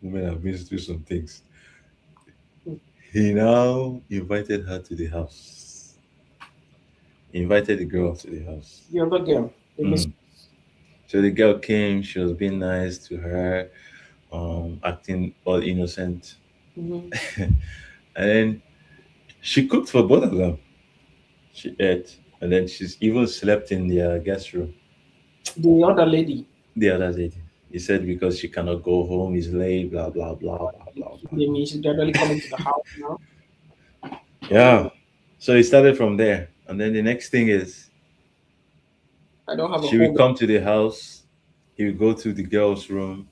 women have been through some things. Mm. He now invited her to the house. He invited the girl to the house. The other girl, the miss. Mm. So the girl came, she was being nice to her, acting all innocent. Mm-hmm. And then she cooked for both of them. She ate, and then she's even slept in their guest room. The other lady, The other lady. He said because she cannot go home, he's late, blah blah blah blah blah blah. they mean she's gradually coming to the house now. Yeah. Oh, So it started from there. And then the next thing is I don't have a she will home. come to the house, he will go to the girl's room,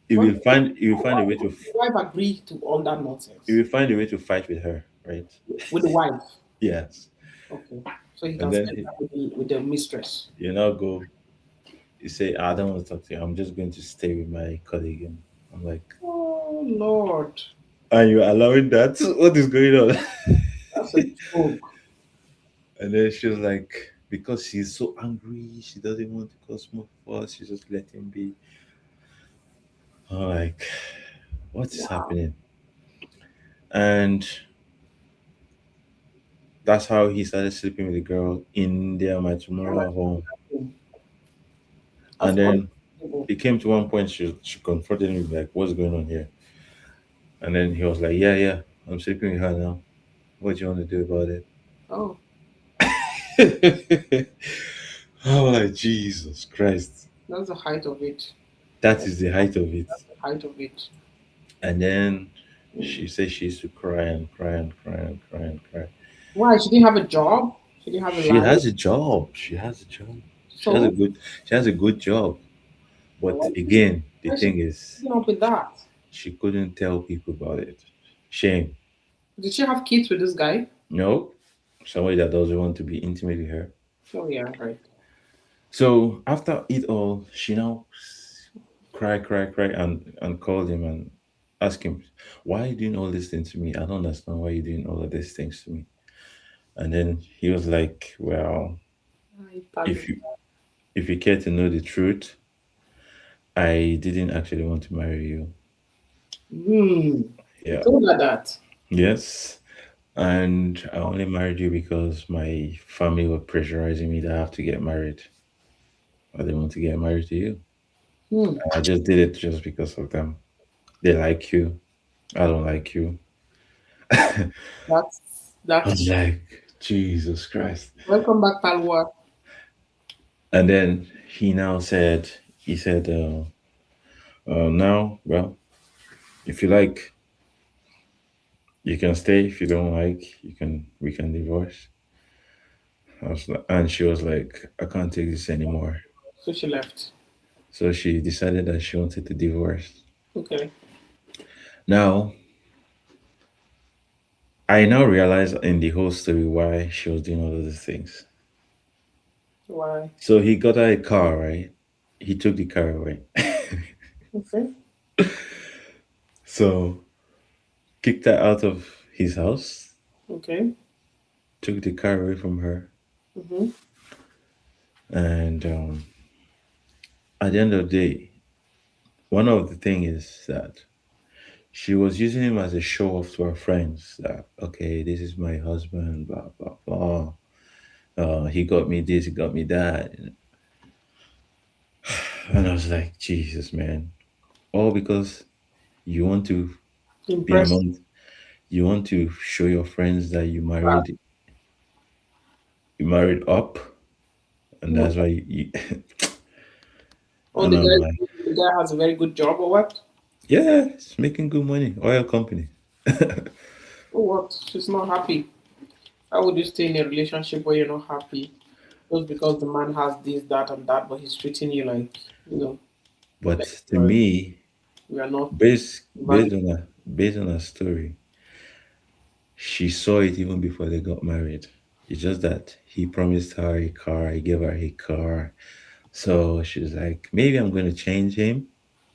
Why, he will find why a way would to the wife agree to all that he nonsense will find a way to fight with her, right? with the wife? Yes. Okay, so he And can then spend time with the mistress. you now go, you say, I don't want to talk to you. I'm just going to stay with my colleague. And I'm like, Oh Lord, are you allowing that? What is going on? that's a joke. And then she was like, because she's so angry, she doesn't want to cause more fuss, she just let him be. I'm like, what is Wow. happening? And that's how he started sleeping with the girl in their Oh my matrimonial home. God. And That's then unbelievable. it came to one point she confronted him like, what's going on here? And then he was like, yeah, yeah, I'm sleeping with her now. What do you want to do about Oh, it? I'm like, Jesus Christ. that's the height of it. That That's is the height of it. the height of it. And then Mm. she said she used to cry and cry and cry and cry and cry. Why? She didn't have a job. She didn't have a She life. has a job. She has a job. So She has a good job. But again, the why is she thing is, keeping up with that? she couldn't tell people about it. Shame. Did she have kids with this guy? No, somebody that doesn't want to be intimate with her. Oh yeah, right. So after it all, she now cry, and called him and asked him, "Why are you doing all these things to me? I don't understand why you're doing all of these things to me." And then he was like, "Well, Ay, Palu. if you if you care to know the truth, I didn't actually want to marry you." Hmm. He Yeah. told her that. Yes. And I only married you because my family were pressurizing me that I have to get married. I didn't want to get married to you. Hmm. I just did it just because of them. They like you. I don't like you. I That's was that's like, Jesus Christ. welcome back, Palwa. And then he said, now, well, if you like, you can stay. If you don't like, we can divorce. And she was like, I can't take this anymore. So she left. So she decided that she wanted to divorce. Okay. Now, I now realize in the whole story why she was doing all of these things. Why? So he got her a car, right? He took the car away. Okay. So kicked her out of his house, Okay. took the car away from her, Mm-hmm. and at the end of the day, one of the thing is that she was using him as a show off to her friends. That okay, this is my husband, blah blah blah. He got me this, he got me that, and I was like, Jesus, man, all because you want to be Impressive. among, you want to show your friends that you married up, and Mm. that's why you Oh, and I'm like, the guy has a very good job or what? yeah, it's making good money, oil company. Or what? She's not happy. How would you stay in a relationship where you're not happy just because the man has this, that, and that, but he's treating you like, you know, But like to me, we are not based valid. based on her story, she saw it even before they got married. It's just that he promised her a car, he gave her a car. So she's like, maybe I'm going to change him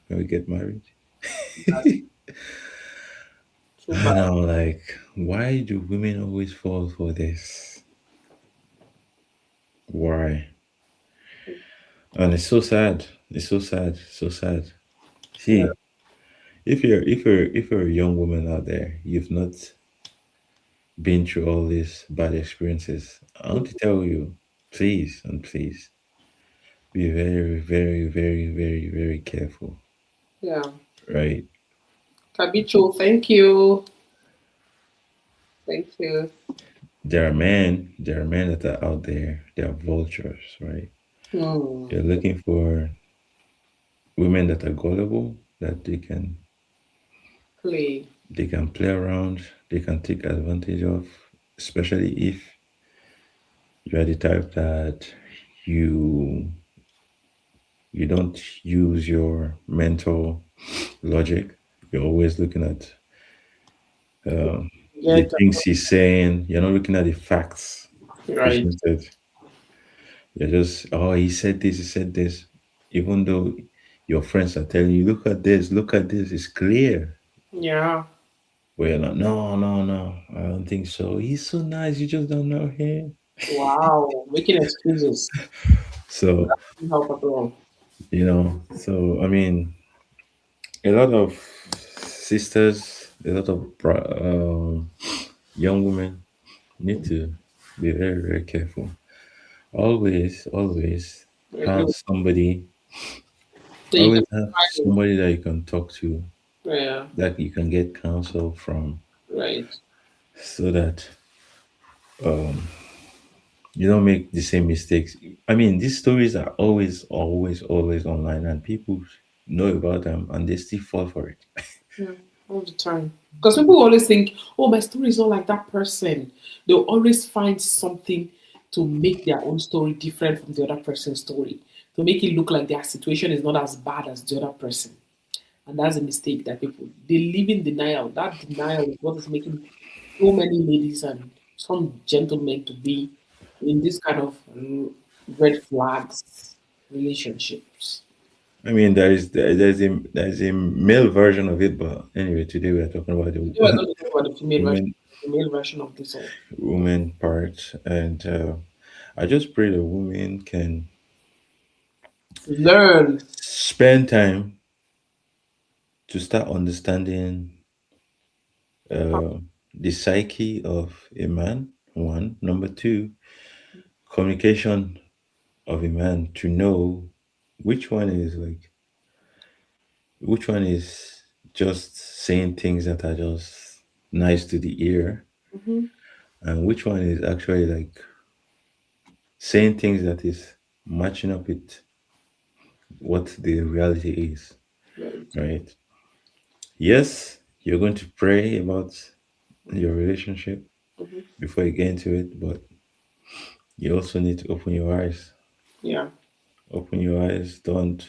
when we get married. Too bad. And I'm like, why do women always fall for this? Why? And it's so sad. It's so sad. So sad. Yeah. See, if you're a young woman out there, you've not been through all these bad experiences. I want to tell you, please and please be very, very, very, very, very careful. Yeah. Right? Kabicho, thank you. Thank you. There are men that are out there, they are vultures, right? Hmm. They're looking for women that are gullible, that Play. they can play around, they can take advantage of, especially if you are the type that you you don't use your mental logic. You're always looking at the Get things he's saying. You're not looking at the facts right. presented. You're just, oh, he said this. Even though your friends are telling you, look at this, it's clear. Yeah. But you're like, no, no, no, I don't think so. He's so nice, you just don't know him. Wow. Making excuses. So, Doesn't help at all. so I mean, a lot of sisters, a lot of young women need to be very, very careful. Always I have agree. somebody, So you can always have find it. somebody that you can talk to, Yeah. that you can get counsel from, Right. so that um, you don't make the same mistakes. I mean, these stories are always online, and people know about them, and they still fall for it. Yeah. All the time. Because people always think, oh, my story is not like that person. They'll always find something to make their own story different from the other person's story, to make it look like their situation is not as bad as the other person. And that's a mistake that people they live in denial. That denial is what is making so many ladies and some gentlemen to be in this kind of red flags relationships. I mean, there's a male version of it, but anyway, today we are talking about Today we're the going to talk about women the male version of this all. women part, and I just pray the women can Learn. spend time to start understanding uh, the psyche of a man. One, number two, communication of a man, to know which one is like which one is just saying things that are just nice to the ear, Mm-hmm. and which one is actually like saying things that is matching up with what the reality is, Right. right? Yes, you're going to pray about your relationship Mm-hmm. before you get into it, but you also need to open your eyes. Yeah. Open your eyes. Don't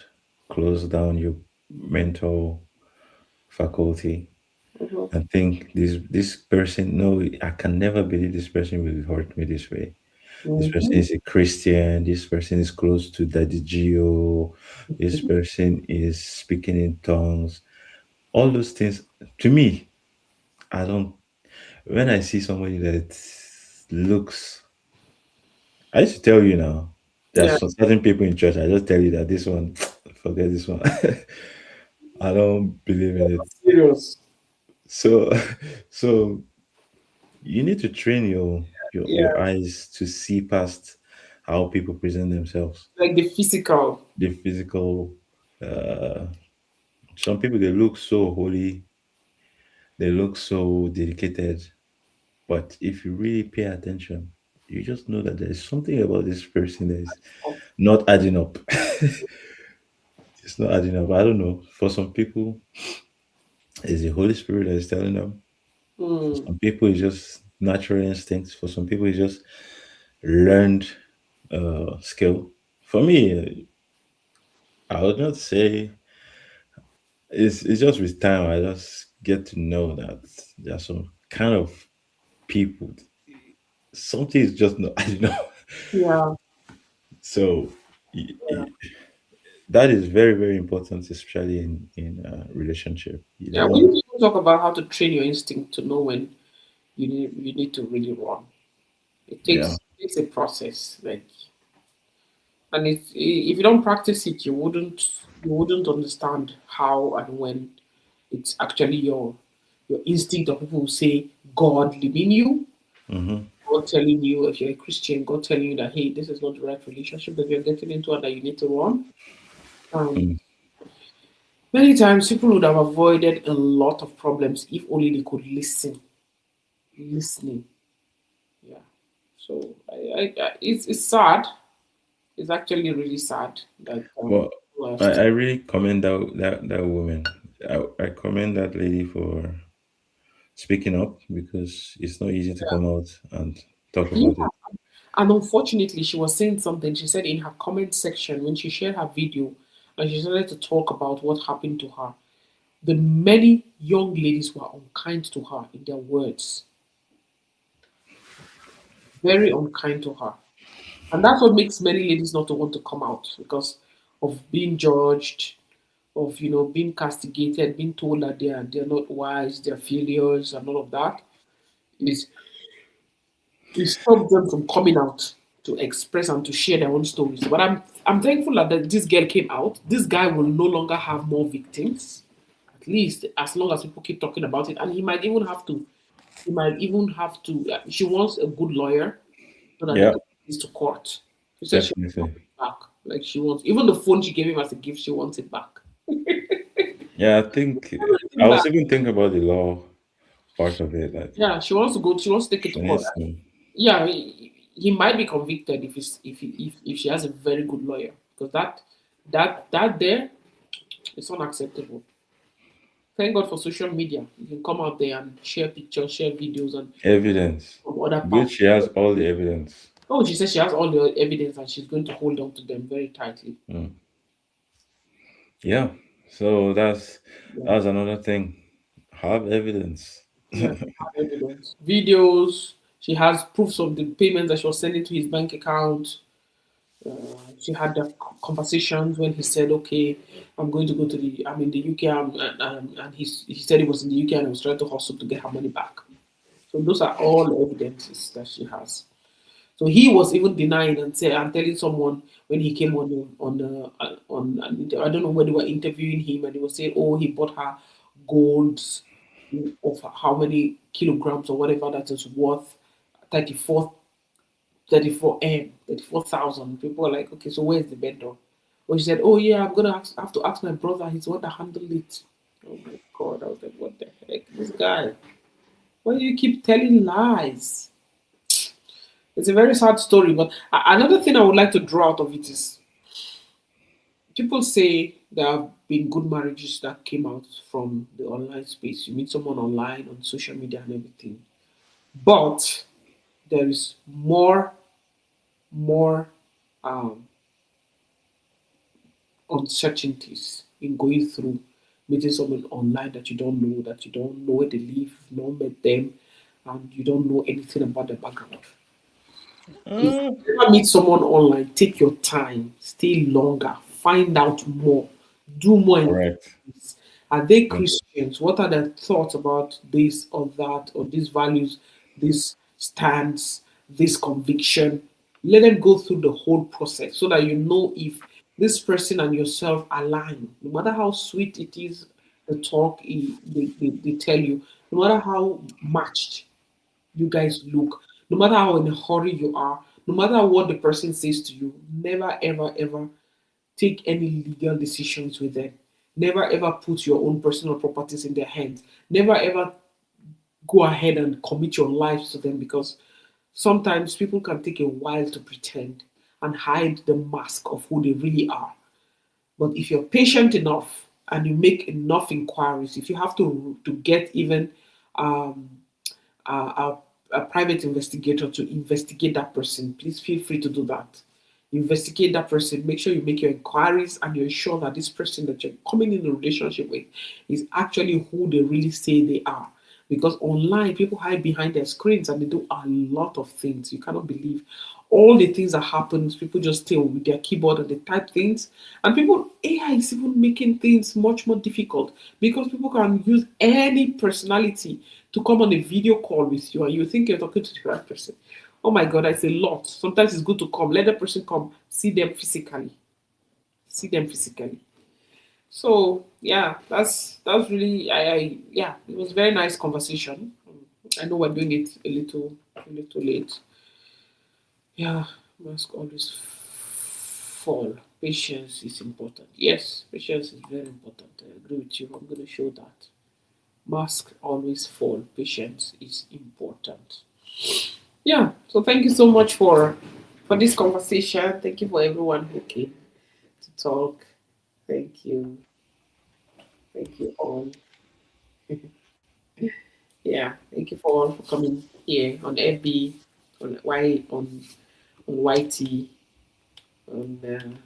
close down your mental faculty Mm-hmm. and think this person. No, I can never believe this person will hurt me this way. This person Mm-hmm. is a Christian. This person is close to Daddy Geo. This person is speaking in tongues. All those things, to me, I don't. When I see somebody that looks. I used to tell you now. Yeah. There's some certain people in church. I just tell you that this one, forget this one. I don't believe in it. Serious. So, so you need to train your Yeah. eyes to see past how people present themselves. Like the physical. The physical. Uh, some people they look so holy, they look so dedicated, but if you really pay attention, you just know that there's something about this person that is not adding up. It's not adding up. I don't know. For some people, it's the Holy Spirit that is telling them. For Mm. some people, it's just natural instincts. For some people, it's just learned skill. For me, I would not say it's just with time. I just get to know that there are some kind of people. Something is just not adding up. Yeah. So y- y- that is very very important, especially in relationship. You Yeah. We don't. need to talk about how to train your instinct to know when you need to really run. It Yeah. takes a process. Like, and if you don't practice it, you wouldn't understand how and when it's actually your instinct, or people who say God living you, Mm-hmm. God telling you, if you're a Christian, God telling you that, hey, this is not the right relationship that you're getting into and that you need to run. Um, Mm. Many times people would have avoided a lot of problems if only they could listen. Listening. Yeah. So it's sad. It's actually really sad that Well, people are I still. really commend that woman. I commend that lady for speaking up because it's not easy to come out and talk Yeah. about it. And unfortunately, she was saying something. She said in her comment section when she shared her video and she started to talk about what happened to her, the many young ladies were unkind to her in their words, very unkind to her. And that's what makes many ladies not to want to come out because of being judged, of being castigated, being told that they're not wise, they're failures, and all of that. Is it stopped them from coming out to express and to share their own stories. But I'm thankful that this girl came out. This guy will no longer have more victims, at least as long as people keep talking about it. And he might even have to. He might even have to. She wants a good lawyer so that they Yeah, can take this to court. She said she wants definitely. it back. Like she wants even the phone she gave him as a gift. She wants it back. Yeah, I think I was even thinking about the law part of it. Like Yeah, she wants to go. She wants to take it to she court. needs to. Yeah, he might be convicted if she has a very good lawyer because that there is unacceptable. Thank God for social media. You can come out there and share pictures, share videos, and Evidence. from other Good, parts. she has all the evidence. Oh, she says she has all the evidence and she's going to hold on to them very tightly. Mm. Yeah. So Yeah, that's another thing. Have evidence. yeah, evidence, videos. She has proofs of the payments that she was sending to his bank account. She had the conversations when he said, "Okay, I'm going to go to I'm in the UK," and he said he was in the UK and he was trying to hustle to get her money back. So those are all evidences that she has. So he was even denying and telling someone when he came I don't know when they were interviewing him and they were saying, "Oh, he bought her golds of how many kilograms or whatever that is worth 34 34,000." People are like, "Okay, so where's the vendor?" Well, she said, "Oh yeah, I'm gonna have to ask my brother. He's the one that handled it." Oh my god! I was like, "What the heck, this guy? Why do you keep telling lies?" It's a very sad story. But another thing I would like to draw out of it is people say there have been good marriages that came out from the online space. You meet someone online on social media and everything, but there is more um, uncertainties in going through meeting someone online that you don't know where they live, you've not met them, and you don't know anything about their background. If Mm, you ever meet someone online, take your time, stay longer, find out more, do more correct. investigations. Are they Yeah. Christians? What are their thoughts about this or that or these values, this stance? this conviction. Let them go through the whole process so that you know if this person and yourself align. No matter how sweet it is, the talk they tell you, no matter how matched you guys look, no matter how in a hurry you are, no matter what the person says to you, never ever ever take any legal decisions with them. Never ever put your own personal properties in their hands. Never ever go ahead and commit your lives to them because sometimes people can take a while to pretend and hide the mask of who they really are. But if you're patient enough and you make enough inquiries, if you have to get even um, a, a private investigator to investigate that person, please feel free to do that. Investigate that person, make sure you make your inquiries and you ensure that this person that you're coming in a relationship with is actually who they really say they are. Because online, people hide behind their screens and they do a lot of things. You cannot believe all the things that happens. People just stay with their keyboard and they type things. And people, AI is even making things much more difficult because people can use any personality to come on a video call with you and you think you're talking to the right person. Oh my God, it's a lot. Sometimes it's good to come. Let the person come, see them physically. See them physically. So yeah, that's really I yeah, it was a very nice conversation. I know we're doing it a little late. Yeah, must always fall. Patience is important. Yes, patience is very important. I agree with you. I'm going to show that. Mask always fall. Patience is important. Yeah. So thank you so much for this conversation. Thank you for everyone who came to talk. Thank you. Thank you all. Yeah. Thank you for all for coming here on FB, on on YT, on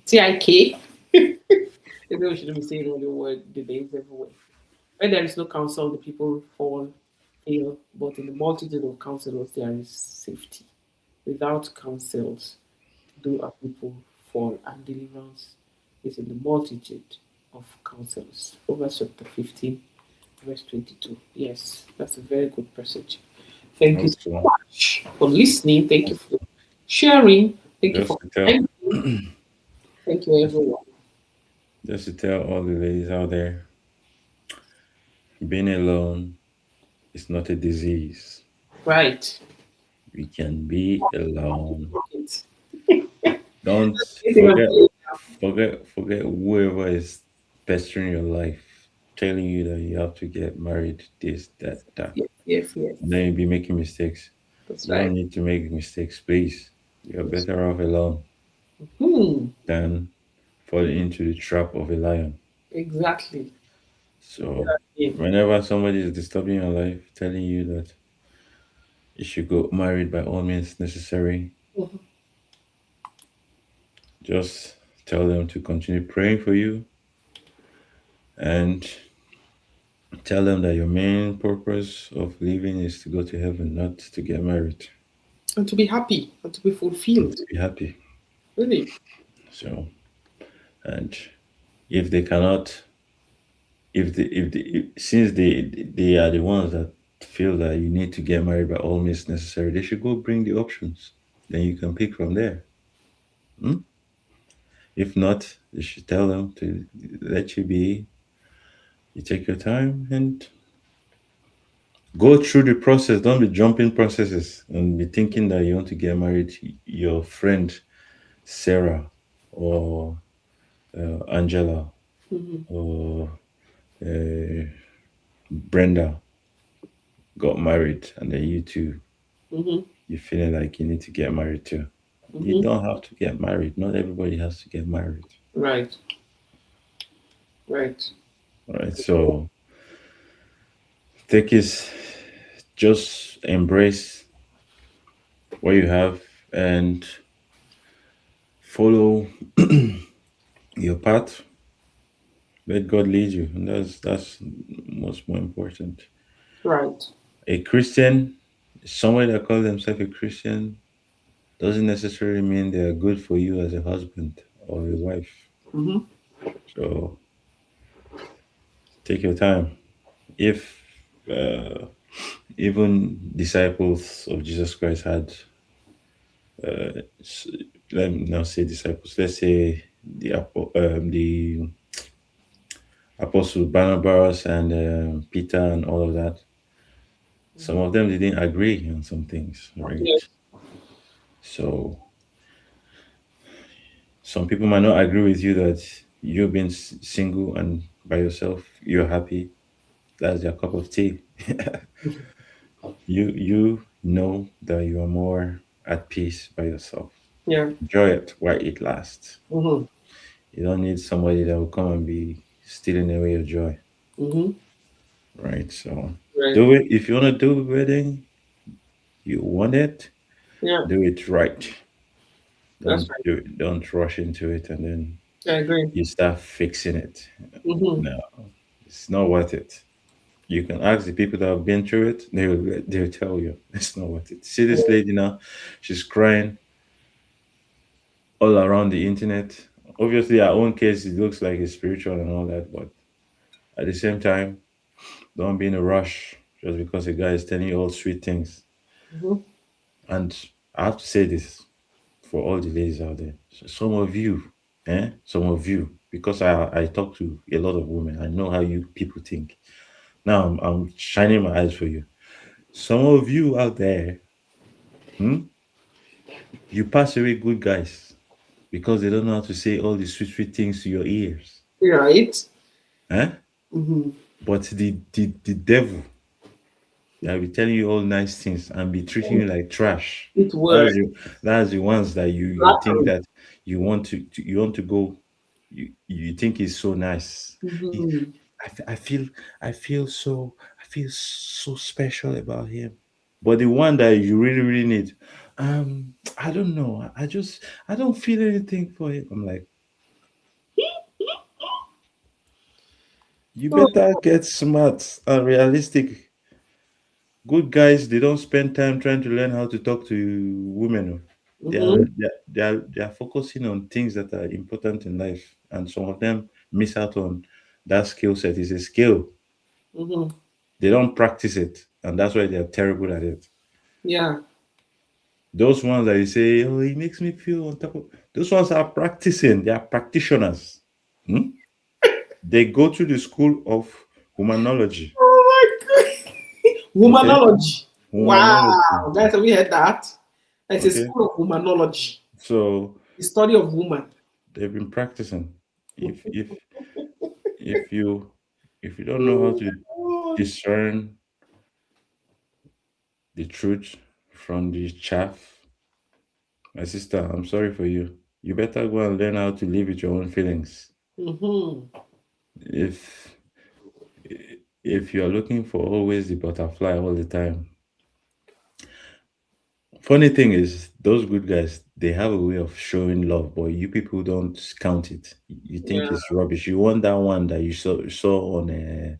TIK. Maybe we shouldn't be saying all the word the names everywhere. When there is no counsel, the people fall, fail. But in the multitude of counselors, there is safety. Without counsels, do our people fall, and deliverance is in the multitude of counselors. Proverbs chapter 15, verse 22. Yes, that's a very good passage. Thank you so Also, much for listening. Thank you for sharing. Thank you just for to tell, thank thank you just, everyone. just to tell all the ladies out there, being alone is not a disease. Right. We can be alone. It's Don't anything I'm forget, saying. forget whoever is pestering your life, telling you that you have to get married, this, that, that. Yes, yes, yes. Then you'll be making mistakes. That's You right. don't need to make mistakes, please. You're That's, better off alone hmm, than falling into the trap of a lion. exactly. So whenever somebody is disturbing your life, telling you that you should go married by all means necessary, Mhm. just tell them to continue praying for you and tell them that your main purpose of living is to go to heaven, not to get married And to be happy and to be and fulfilled. to be happy. Really. So, and if they cannot, if since they are the ones that feel that you need to get married by all means necessary, they should go bring the options. Then you can pick from there. Hmm? If not, you should tell them to let you be. You take your time and go through the process. Don't be jumping processes and be thinking that you want to get married to your friend Sarah or Angela Hmm. or uh, Brenda got married, and then you two Hmm. you feeling like you need to get married too. You Hmm. don't have to get married. Not everybody has to get married. Right. Right. All right. So take is just embrace what you have and follow your path. Let God lead you, and that's what's more important. Right. A Christian, somebody that calls themselves a Christian, doesn't necessarily mean they are good for you as a husband or a wife. Hmm. So take your time. If uh, Even disciples of Jesus Christ had, s- let me not say disciples, let's say the apostles Barnabas and Peter and all of that. Some Mhm. of them didn't agree on some things, right? Yes. So some people might not agree with you that you being single and by yourself, you're happy. That's your cup of tea. You know that you are more at peace by yourself. Yeah. Enjoy it while it lasts. Mm-hmm. You don't need somebody that will come and be stealing away your joy, Mm-hmm. right? So Right. do it. If you want to do a wedding, you want it, Yeah. do it right. That's Don't right. do it. Don't rush into it and then I agree. you start fixing it. Mm-hmm. No, it's not worth it. You can ask the people that have been through it. They'll tell you it's not worth it. See this lady now, she's crying all around the internet. Obviously, our own case it looks like it's spiritual and all that, but at the same time, don't be in a rush just because a guy is telling you all sweet things. Mm-hmm. And I have to say this for all the ladies out there. Some of you, some of you, because I talk to a lot of women, I know how you people think. Now I'm shining my eyes for you. Some of you out there, hmm, you pass away good guys because they don't know how to say all the sweet, sweet things to your ears. Right. Eh? Mm-hmm. But the devil that will be telling you all nice things and be treating you like trash. It works. That's the that's the ones that you think Flattery. that you want to go. You think is so nice. He, Mm-hmm. I feel I feel so special about him. But the one that you really really need, I don't know. I don't feel anything for him. I'm like, you better get smart and realistic. Good guys, they don't spend time trying to learn how to talk to women. Oh. Mm-hmm. They are focusing on things that are important in life, and some of them miss out on that skill set. Is a skill. Mm-hmm. They don't practice it, and that's why they are terrible at it. Yeah. Those ones that you say, "Oh, he makes me feel on top of," those ones are practicing. They are practitioners. Hmm? They go to the school of humanology. Oh my god. Okay, Womanology. humanology. Wow. Guys, have you heard that? It's a Okay, school of womanology. so The study of woman. they've been practicing. If you if you don't know how to Oh discern the truth from the chaff, my sister, I'm sorry for you. You better go and learn how to live with your own feelings. mm-hmm. If if you're looking for always the butterfly all the time, funny thing is those good guys they have a way of showing love, but you people don't count it. You think Yeah. it's rubbish. You want that one that you saw on Nollywood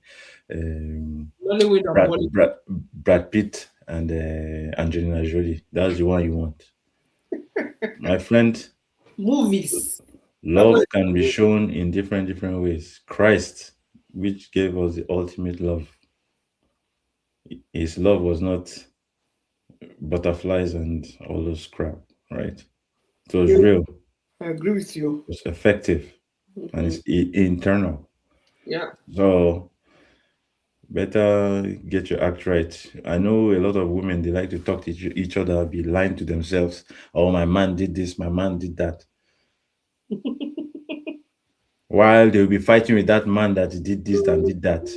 and Brad, Bollywood. Brad, Brad Pitt and Angelina Jolie. That's the one you want. My friend, Movies. I'm love like, can be shown in different ways. Christ, which gave us the ultimate love, his love was not butterflies and all those crap, right? It was yeah, real, it I agree with you. was effective, and Mm-hmm. it's internal. Yeah. So better get your act right. I know a lot of women they like to talk to each other, be lying to themselves. Oh, my man did this, my man did that. While they'll be fighting with that man that did this and did that.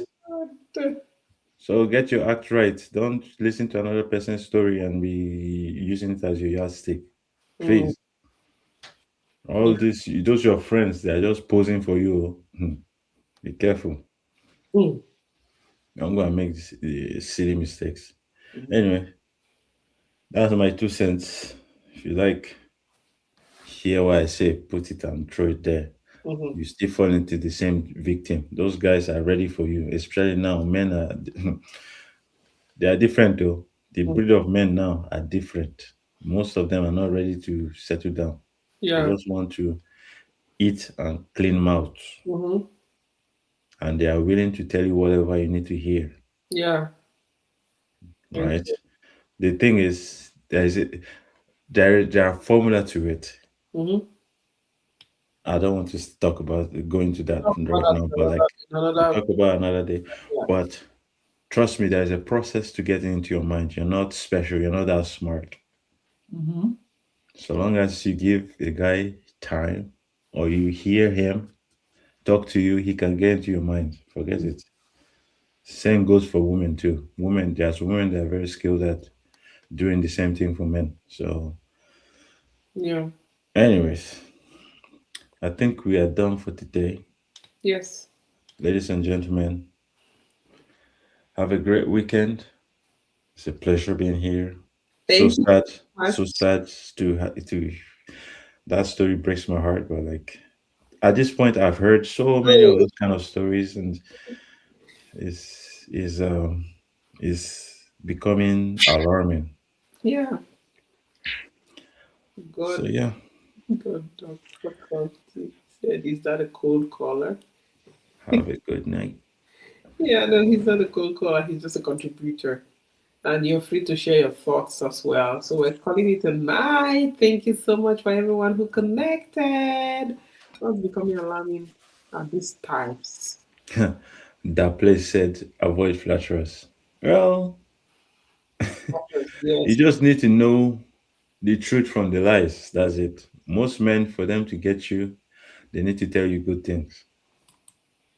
So get your act right. Don't listen to another person's story and be using it as your yardstick. Mm, Please. All this, those your friends, they're just posing for you. Be careful. mm, Don't go and make silly mistakes. mm, Anyway, that's my 2 cents. If you like, hear what I say, put it and throw it there. mhm. You still fall into the same victim. Those guys are ready for you, especially now. Men are they are different though. The Mm. breed of men now are different. Most of them are not ready to settle down. They Yeah. just want to eat and clean mouth, Mm-hmm. and they are willing to tell you whatever you need to hear. Yeah. right? Okay. The thing is, there are formula to it. Mm-hmm. I don't want to talk about go into that Talk about right that now, but like we'll another. talk about another day. Yeah. But trust me, there's a process to getting into your mind. You're not special. You're not that smart. Mm-hmm. So long as you give a guy time or you hear him talk to you, he can get into your mind. Forget it. Same goes for women too. There's women that are very skilled at doing the same thing for men. So, Yeah. anyways, I think we are done for today. Yes. Ladies and gentlemen, have a great weekend. It's a pleasure being here. So Thank you sad, so so much. sad to that story breaks my heart. But like at this point, I've heard so many of Oh, those kind of stories, and is is becoming alarming. yeah. So God, yeah, God, Dr. Conti said, is that a cold caller? have a good night. Yeah, no, he's not a cold caller. He's just a contributor. And you're free to share your thoughts as well. So we're calling it a night. Thank you so much for everyone who connected. What's becoming alarming at these times? That place said avoid flatterers. Well, you Yes. just need to know the truth from the lies. That's it. Most men, for them to get you, they need to tell you good things.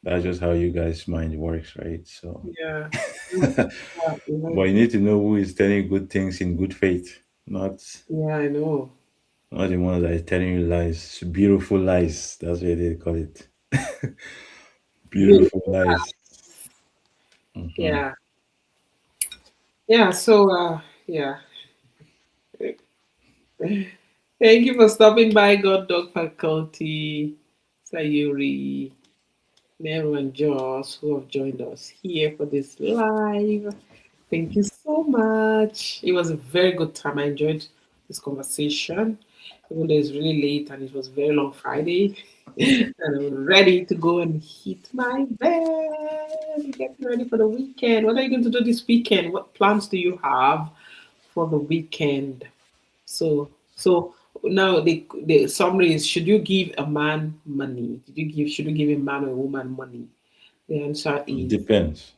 That's just how you guys' mind works, right? So, Yeah. but Yeah, you need to know who is telling you good things in good faith, yeah, I know. not the ones that is telling you lies, beautiful lies. That's what they call it. Beautiful Beautiful. lies. Hmm. Yeah. Yeah. So, yeah. Thank you for stopping by, God Dog Faculty, Sayuri, Nero, and Josh, who have joined us here for this live. Thank you so much. It was a very good time. I enjoyed this conversation, even though it's really late and it was a very long Friday. And I'm ready to go and hit my bed, get ready for the weekend. What are you going to do this weekend? What plans do you have for the weekend? So now the summary is: should you give a man money? Should you give a man or a woman money? The answer It is depends.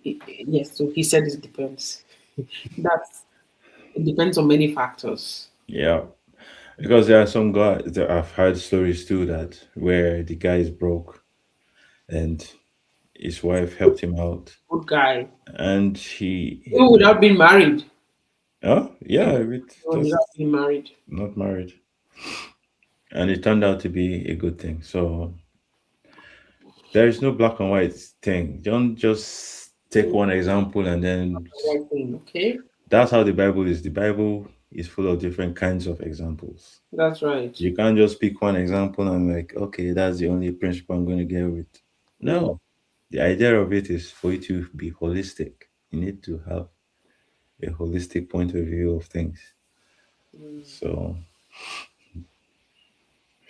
yes. So he said it depends. That's it depends on many factors. Yeah. Because there are some guys that I've heard stories too that where the guy is broke and his wife helped him out Good guy. and Even without being married. oh yeah, it Without just being married. not married. And it turned out to be a good thing. So there is no black and white thing. Don't just take one example and then Right thing. Okay. that's how the Bible is. The Bible is full of different kinds of examples. That's right. You can't just pick one example and like, okay, that's the only principle I'm going to get with. Mm, No, the idea of it is for you to be holistic. You need to have a holistic point of view of things. mm, So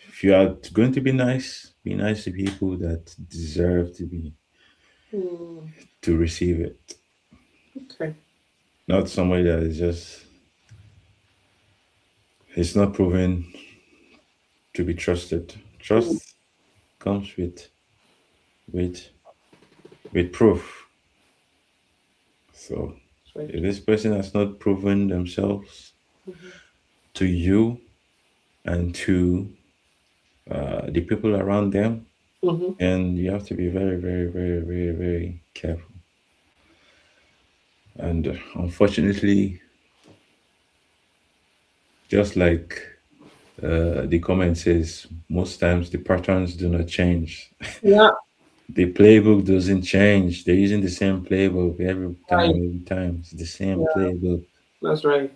if you are going to be nice to people that deserve mm. to receive it. Okay. Not somebody that is just it's not proven to be trusted. Mm, Trust comes with with proof. So that's right. if this person has not proven themselves Mm-hmm. to you and to the people around them, Mm-hmm. and you have to be very, very, very, very, very careful. And unfortunately, just like the comment says, most times the patterns do not change. Yeah. The playbook doesn't change. They're using the same playbook Right. every time. It's the same Yeah. playbook. That's right.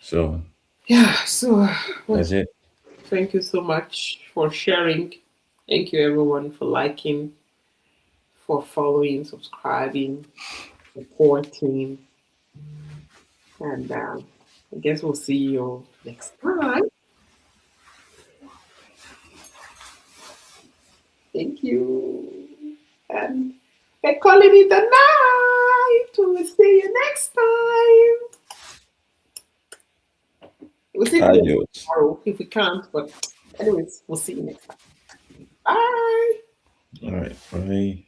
So Yeah. So, well, that's it. thank you so much for sharing. Thank you, everyone, for liking, for following, subscribing, supporting, and I guess we'll see you next time. Thank you, and we're calling it a night. We'll see you next time. We'll see you Adios. tomorrow if we can't, but anyways, we'll see you next time. Bye. All right. Bye.